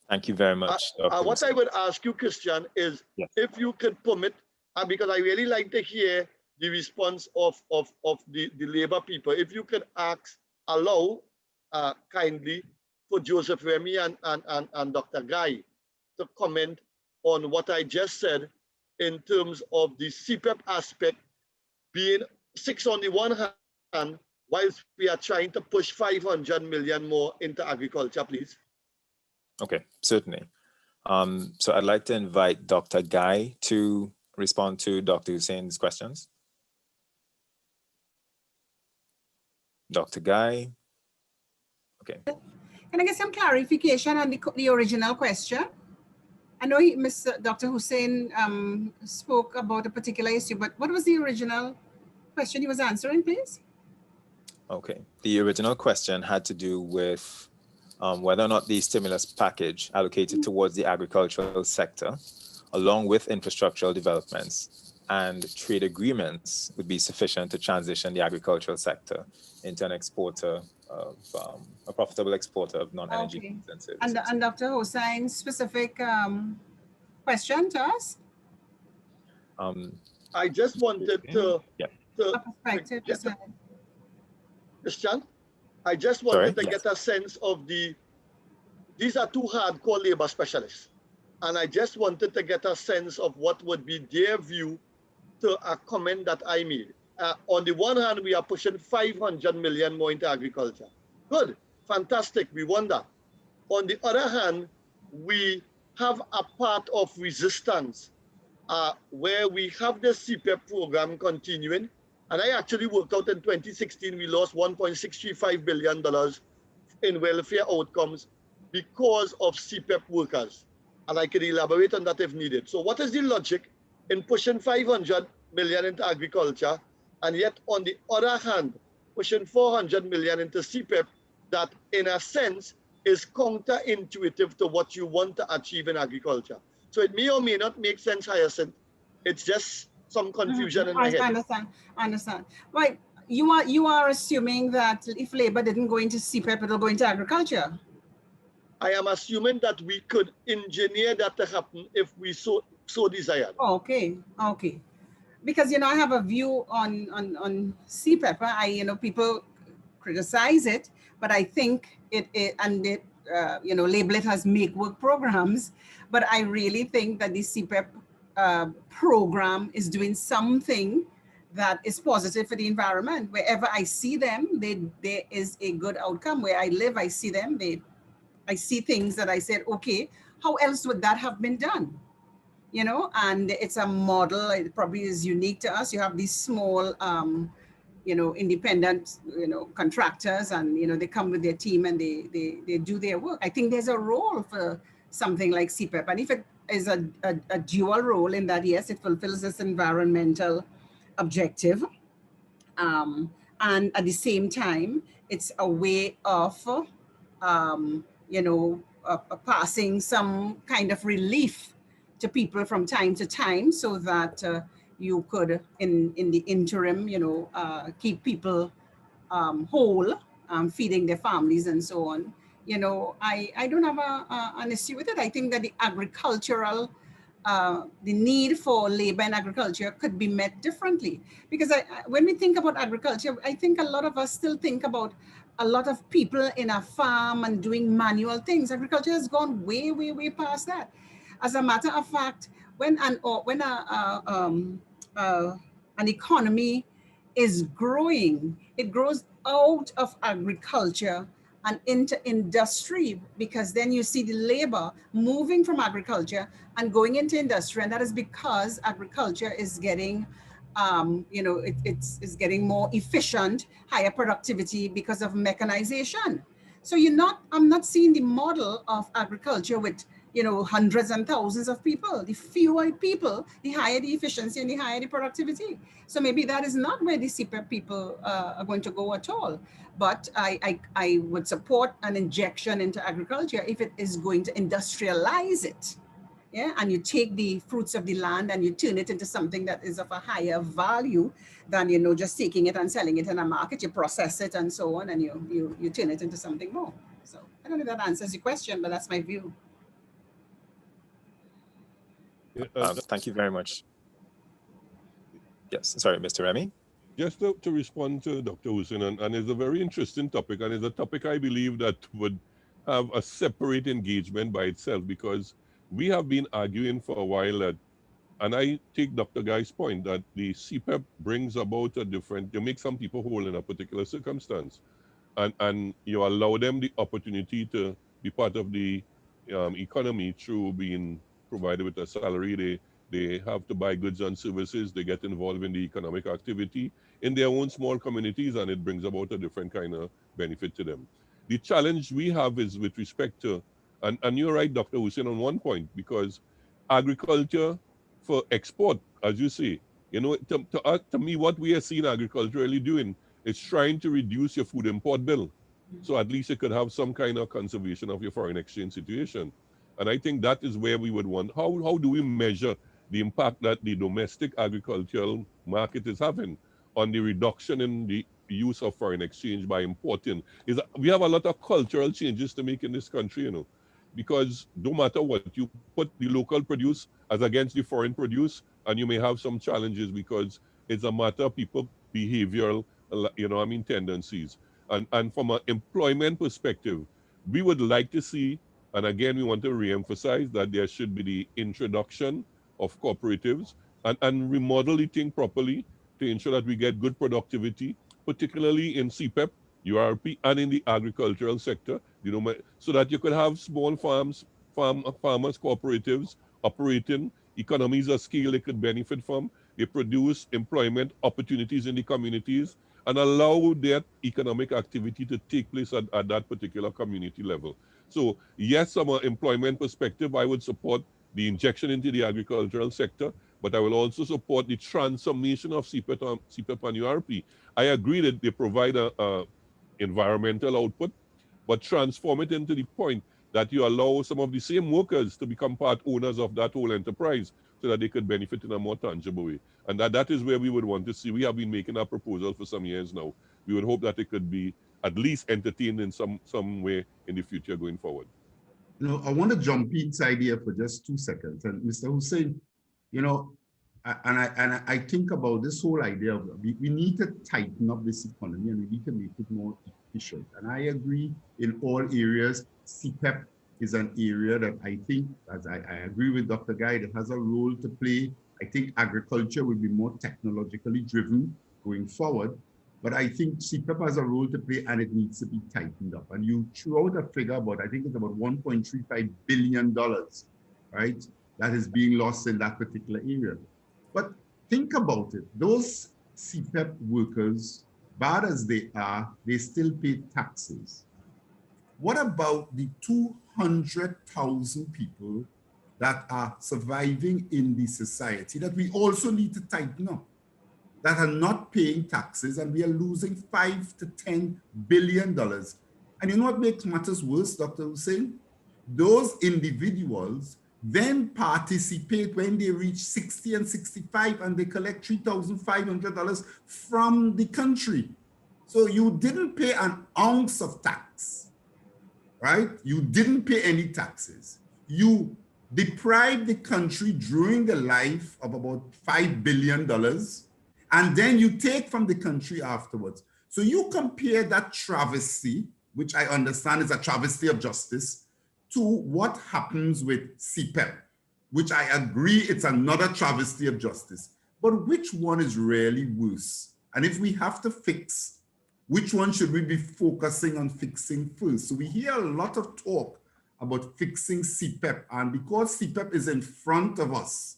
Thank you very much, Dr. What I would ask you, Christian, is if you could permit, because I really like to hear the response of the labor people, if you could allow kindly for Joseph Remy and Dr. Guy to comment on what I just said in terms of the CPEP aspect being 6 on the one hand, whilst we are trying to push 500 million more into agriculture, please. Okay, certainly. So I'd like to invite Dr. Guy to respond to Dr. Hussein's questions. Dr. Guy. Okay. Can I get some clarification on the original question? I know Dr. Hussein spoke about a particular issue, but what was the original question he was answering, please? Okay. The original question had to do with whether or not the stimulus package allocated towards the agricultural sector, along with infrastructural developments and trade agreements, would be sufficient to transition the agricultural sector into an exporter of a profitable exporter of non-energy goods and services. And Dr. Hussein's specific question to us? I just wanted to Christian, I just wanted to get a sense of these are two hardcore labor specialists. And I just wanted to get a sense of what would be their view to a comment that I made. On the one hand, we are pushing 500 million more into agriculture. Good, fantastic, we want that. On the other hand, we have a part of resistance where we have the CPEP program continuing. And I actually worked out in 2016, we lost $1.635 billion in welfare outcomes because of CPEP workers. And I can elaborate on that if needed. So what is the logic in pushing 500 million into agriculture, and yet on the other hand, pushing 400 million into CPEP that in a sense is counterintuitive to what you want to achieve in agriculture? So it may or may not make sense, Hyacinth. It's just some confusion in my head. I understand. Right. You are assuming that if labor didn't go into CPEP, it'll go into agriculture. I am assuming that we could engineer that to happen if we so desired. Okay. Because I have a view on CPEP. People criticize it, but I think it label it as make work programs. But I really think that the CPEP program is doing something that is positive for the environment. Wherever I see them, there is a good outcome. Where I live, I see them. I see things that I said, okay, how else would that have been done? And it's a model. It probably is unique to us. You have these small, independent, contractors, and they come with their team and they do their work. I think there's a role for something like CPEP, and if it is a dual role in that, yes, it fulfills this environmental objective, and at the same time, it's a way of passing some kind of relief to people from time to time, so that you could, in the interim, keep people whole, feeding their families and so on. I don't have an issue with it. I think that the agricultural, the need for labor in agriculture could be met differently. Because when we think about agriculture, I think a lot of us still think about a lot of people in a farm and doing manual things. Agriculture has gone way, way, way past that. As a matter of fact, when an economy is growing, it grows out of agriculture and into industry, because then you see the labor moving from agriculture and going into industry, and that is because agriculture is getting, it's getting more efficient, higher productivity because of mechanization. So I'm not seeing the model of agriculture with hundreds and thousands of people. The fewer people, the higher the efficiency and the higher the productivity. So maybe that is not where the CPEP people are going to go at all. But I would support an injection into agriculture if it is going to industrialize it. Yeah, and you take the fruits of the land and you turn it into something that is of a higher value than just taking it and selling it in a market. You process it and so on, and you turn it into something more. So I don't know if that answers your question, but that's my view. Thank you very much. Yes, sorry, Mr. Remy. Just to respond to Dr. Hussein, and it's a very interesting topic, and it's a topic I believe that would have a separate engagement by itself, because we have been arguing for a while that, and I take Dr. Guy's point that the CPEP brings about a different, you make some people whole in a particular circumstance, and you allow them the opportunity to be part of the economy through being provided with a salary. They have to buy goods and services. They get involved in the economic activity in their own small communities, and it brings about a different kind of benefit to them. The challenge we have is with respect to, and you're right, Dr. Hussein, on one point, because agriculture for export, as you say, to me, what we are seeing agriculturally doing is trying to reduce your food import bill. So at least you could have some kind of conservation of your foreign exchange situation. And I think that is where we would want, how do we measure the impact that the domestic agricultural market is having on the reduction in the use of foreign exchange by importing? We have a lot of cultural changes to make in this country, because no matter what, you put the local produce as against the foreign produce, and you may have some challenges because it's a matter of people behavioral, tendencies. And from an employment perspective, we would like to see, and again, we want to reemphasize that there should be the introduction of cooperatives and remodel the thing properly to ensure that we get good productivity, particularly in CPEP, URP, and in the agricultural sector, so that you could have small farmers, cooperatives operating, economies of scale they could benefit from. They produce employment opportunities in the communities and allow that economic activity to take place at that particular community level. So yes, from an employment perspective, I would support the injection into the agricultural sector, but I will also support the transformation of CPEP and URP. I agree that they provide a environmental output, but transform it into the point that you allow some of the same workers to become part owners of that whole enterprise so that they could benefit in a more tangible way. And that is where we would want to see. We have been making our proposal for some years now. We would hope that it could be at least entertained in some way in the future going forward. I want to jump inside here for just 2 seconds. And Mr. Hussein, I think about this whole idea of we need to tighten up this economy and we need to make it more efficient. And I agree in all areas. CPEP is an area that I think, as I agree with Dr. Guy, that has a role to play. I think agriculture will be more technologically driven going forward. But I think CPEP has a role to play and it needs to be tightened up. And you threw out a figure about, I think it's about $1.35 billion, right? That is being lost in that particular area. But think about it. Those CPEP workers, bad as they are, they still pay taxes. What about the 200,000 people that are surviving in the society that we also need to tighten up, that are not paying taxes, and we are losing $5 to $10 billion. And you know what makes matters worse, Dr. Hussein? Those individuals then participate when they reach 60 and 65 and they collect $3,500 from the country. So you didn't pay an ounce of tax, right? You didn't pay any taxes. You deprived the country during the life of about $5 billion, and then you take from the country afterwards. So you compare that travesty, which I understand is a travesty of justice, to what happens with CPEP, which I agree it's another travesty of justice. But which one is really worse? And if we have to fix, which one should we be focusing on fixing first? So we hear a lot of talk about fixing CPEP, and because CPEP is in front of us,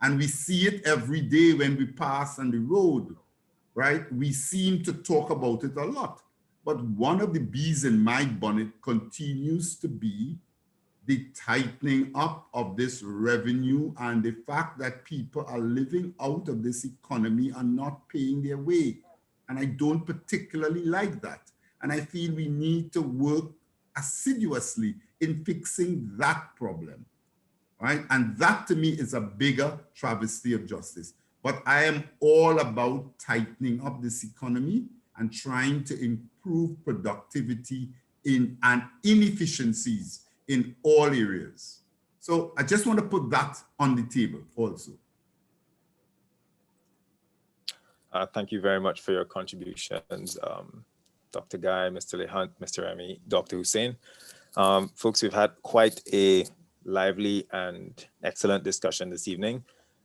and we see it every day when we pass on the road, right? We seem to talk about it a lot. But one of the bees in my bonnet continues to be the tightening up of this revenue and the fact that people are living out of this economy and not paying their way. And I don't particularly like that. And I feel we need to work assiduously in fixing that problem, right? And that to me is a bigger travesty of justice. But I am all about tightening up this economy and trying to improve productivity and inefficiencies in all areas. So I just want to put that on the table also. Thank you very much for your contributions, Dr. Guy, Mr. Lehunt, Mr. Remy, Dr. Hussein. Folks, we've had quite a lively and excellent discussion this evening.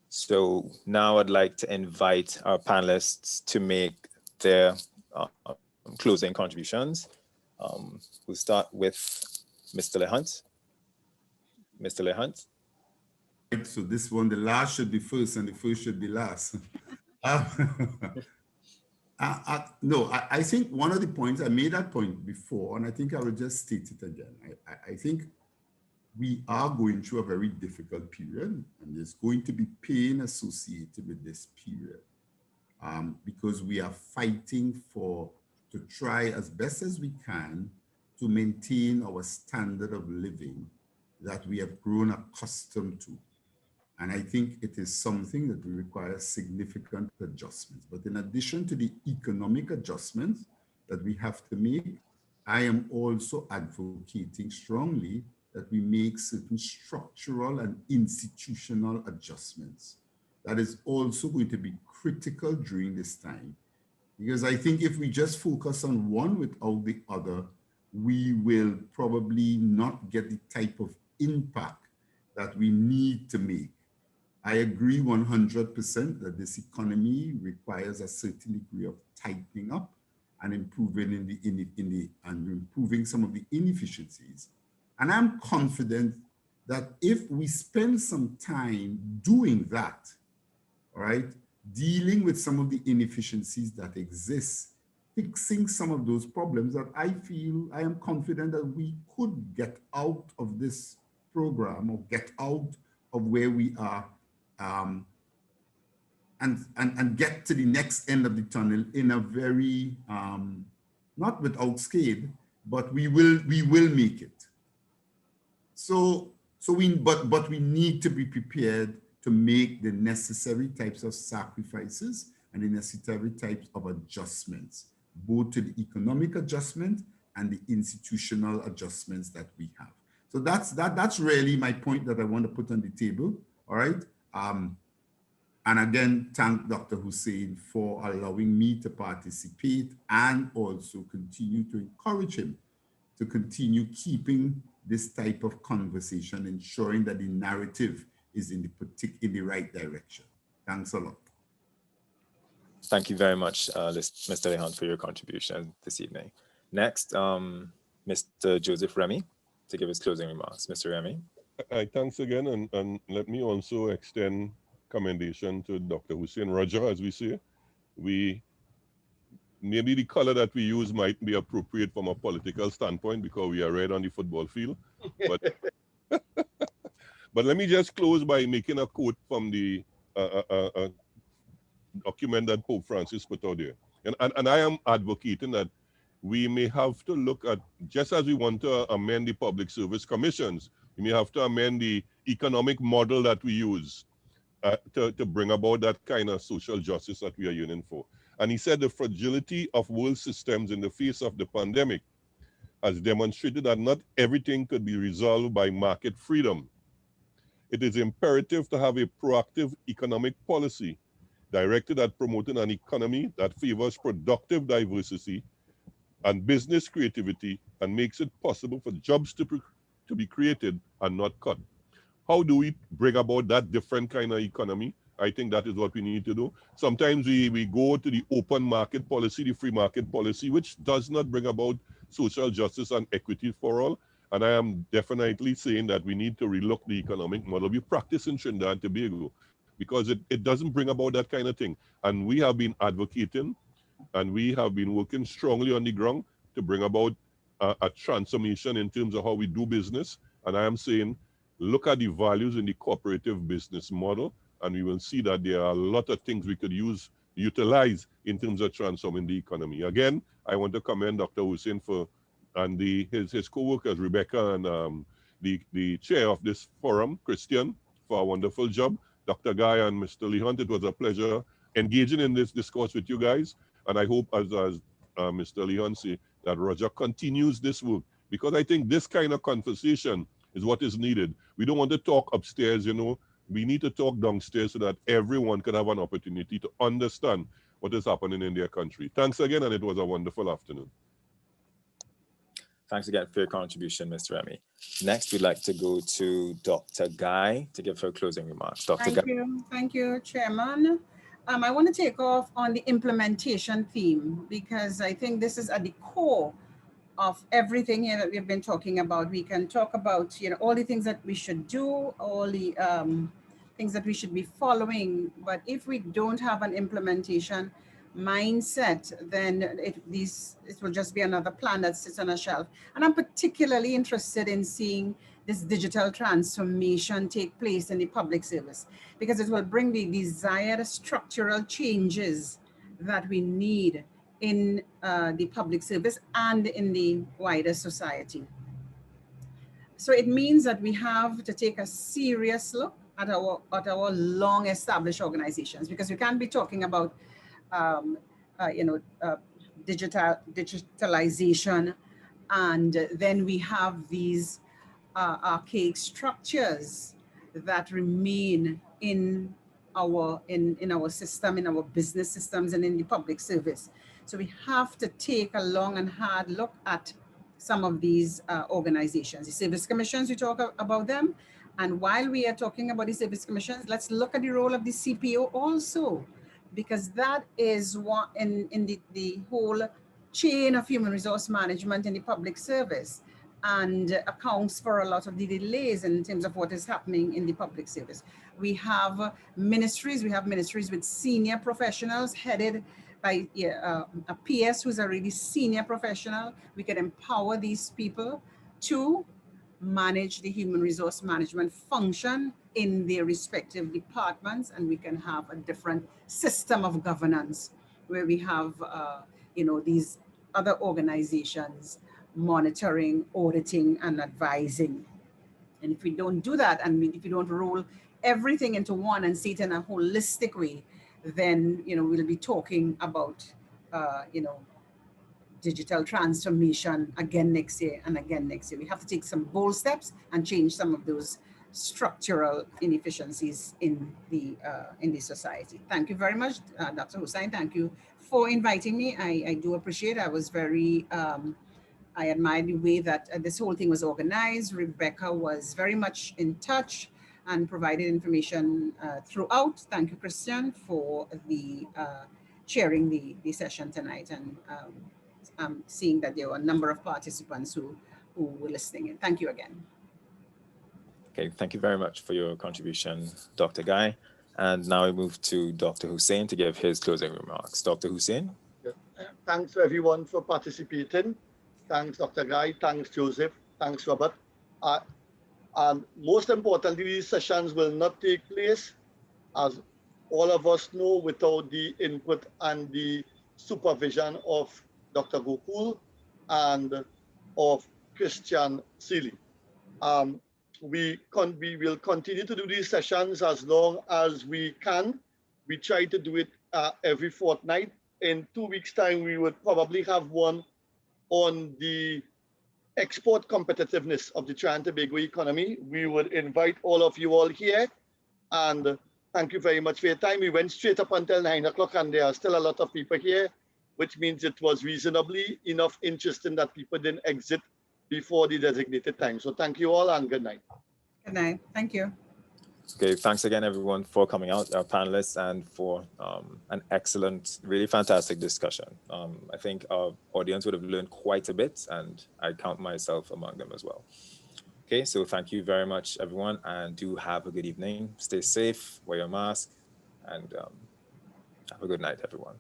So now I'd like to invite our panelists to make their closing contributions. We'll start with Mr. LeHunt. Mr. LeHunt. So this one, the last should be first and the first should be last. No, I think one of the points, I made that point before, and I think I will just state it again. I think we are going through a very difficult period, and there's going to be pain associated with this period because we are fighting to try as best as we can to maintain our standard of living that we have grown accustomed to. And I think it is something that will require significant adjustments. But in addition to the economic adjustments that we have to make, I am also advocating strongly that we make certain structural and institutional adjustments. That is also going to be critical during this time. Because I think if we just focus on one without the other, we will probably not get the type of impact that we need to make. I agree 100% that this economy requires a certain degree of tightening up and improving improving some of the inefficiencies. And I'm confident that if we spend some time doing that, all right, dealing with some of the inefficiencies that exist, fixing some of those problems, that I am confident that we could get out of this program or get out of where we are and get to the next end of the tunnel in a very, not without scathe, but we will make it. But we need to be prepared to make the necessary types of sacrifices and the necessary types of adjustments, both to the economic adjustment and the institutional adjustments that we have. So that's really my point that I want to put on the table, all right? And again, thank Dr. Hussein for allowing me to participate and also continue to encourage him to continue keeping this type of conversation, ensuring that the narrative is in the right direction. Thanks a lot. Thank you very much, Mr. LeHunt, for your contribution this evening. Next, Mr. Joseph Remy to give his closing remarks. Mr. Remy. Thanks again, and let me also extend commendation to Dr. Hussein Roger, as we say. Maybe the color that we use might be appropriate from a political standpoint because we are red on the football field. But, but let me just close by making a quote from the document that Pope Francis put out there. And I am advocating that we may have to look at, just as we want to amend the public service commissions, we may have to amend the economic model that we use to bring about that kind of social justice that we are yearning for. And he said the fragility of world systems in the face of the pandemic has demonstrated that not everything could be resolved by market freedom. It is imperative to have a proactive economic policy directed at promoting an economy that favors productive diversity and business creativity and makes it possible for jobs to be created and not cut. How do we bring about that different kind of economy? I think that is what we need to do. Sometimes we go to the open market policy, the free market policy, which does not bring about social justice and equity for all. And I am definitely saying that we need to relook the economic model we practice in Trinidad and Tobago, because it doesn't bring about that kind of thing. And we have been advocating and we have been working strongly on the ground to bring about a transformation in terms of how we do business. And I am saying, look at the values in the cooperative business model, and we will see that there are a lot of things we could utilize in terms of transforming the economy. Again, I want to commend Dr. Hussein and his co-workers, Rebecca, and the chair of this forum, Christian, for a wonderful job. Dr. Guy and Mr. LeHunt, it was a pleasure engaging in this discourse with you guys. And I hope, as Mr. LeHunt said, that Roger continues this work, because I think this kind of conversation is what is needed. We don't want to talk upstairs, you know. We need to talk downstairs so that everyone can have an opportunity to understand what is happening in their country. Thanks again, and it was a wonderful afternoon. Thanks again for your contribution, Mr. Remy. Next, we'd like to go to Dr. Guy to give her closing remarks. Dr. Guy. Thank you, Chairman. I want to take off on the implementation theme because I think this is at the core of everything here that we've been talking about. We can talk about, all the things that we should do, all the things that we should be following. But if we don't have an implementation mindset, then it will just be another plan that sits on a shelf. And I'm particularly interested in seeing this digital transformation take place in the public service, because it will bring the desired structural changes that we need in the public service and in the wider society. So it means that we have to take a serious look at our long established organizations, because we can't be talking about digitalization, and then we have these archaic structures that remain in our system, in our business systems, and in the public service. So we have to take a long and hard look at some of these organizations. The service commissions, we talk about them. And while we are talking about the service commissions, let's look at the role of the CPO also, because that is what in the whole chain of human resource management in the public service, and accounts for a lot of the delays in terms of what is happening in the public service. We have ministries with senior professionals headed by a PS who's a really senior professional. We can empower these people to manage the human resource management function in their respective departments, and we can have a different system of governance where we have these other organizations monitoring, auditing, and advising. And if we don't do that, and if we don't roll everything into one and see it in a holistic way, then we'll be talking about digital transformation again next year and again next year. We have to take some bold steps and change some of those structural inefficiencies in the society. Thank you very much, Dr. Hussain. Thank you for inviting me. I do appreciate it. I was very I admire the way that this whole thing was organized. Rebecca was very much in touch and provided information throughout. Thank you, Christian, for the chairing the session tonight. And I'm seeing that there were a number of participants who were listening in. Thank you again. Okay, thank you very much for your contribution, Dr. Guy. And now we move to Dr. Hussain to give his closing remarks. Dr. Hussain. Thanks to everyone for participating. Thanks, Dr. Guy. Thanks, Joseph. Thanks, Robert. And most importantly, these sessions will not take place, as all of us know, without the input and the supervision of Dr. Gookool and of Christian Seeley. We will continue to do these sessions as long as we can. We try to do it every fortnight. In 2 weeks' time, we would probably have one on the export competitiveness of the Trinidad and Tobago economy. We would invite all of you all here, and thank you very much for your time. We went straight up until 9 o'clock, and there are still a lot of people here, which means it was reasonably enough interesting that people didn't exit before the designated time. So thank you all, and good night. Good night. Thank you. Okay, thanks again, everyone, for coming out, our panelists, and for an excellent, really fantastic discussion. I think our audience would have learned quite a bit, and I count myself among them as well. Okay, so thank you very much, everyone, and do have a good evening. Stay safe, wear your mask, and have a good night, everyone.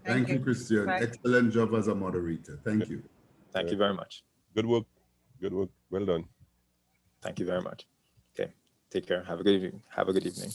Thank you, Christian. Bye. Excellent job as a moderator. Thank you. Thank you very much. Good work. Good work. Well done. Thank you very much. Okay. Take care. Have a good evening.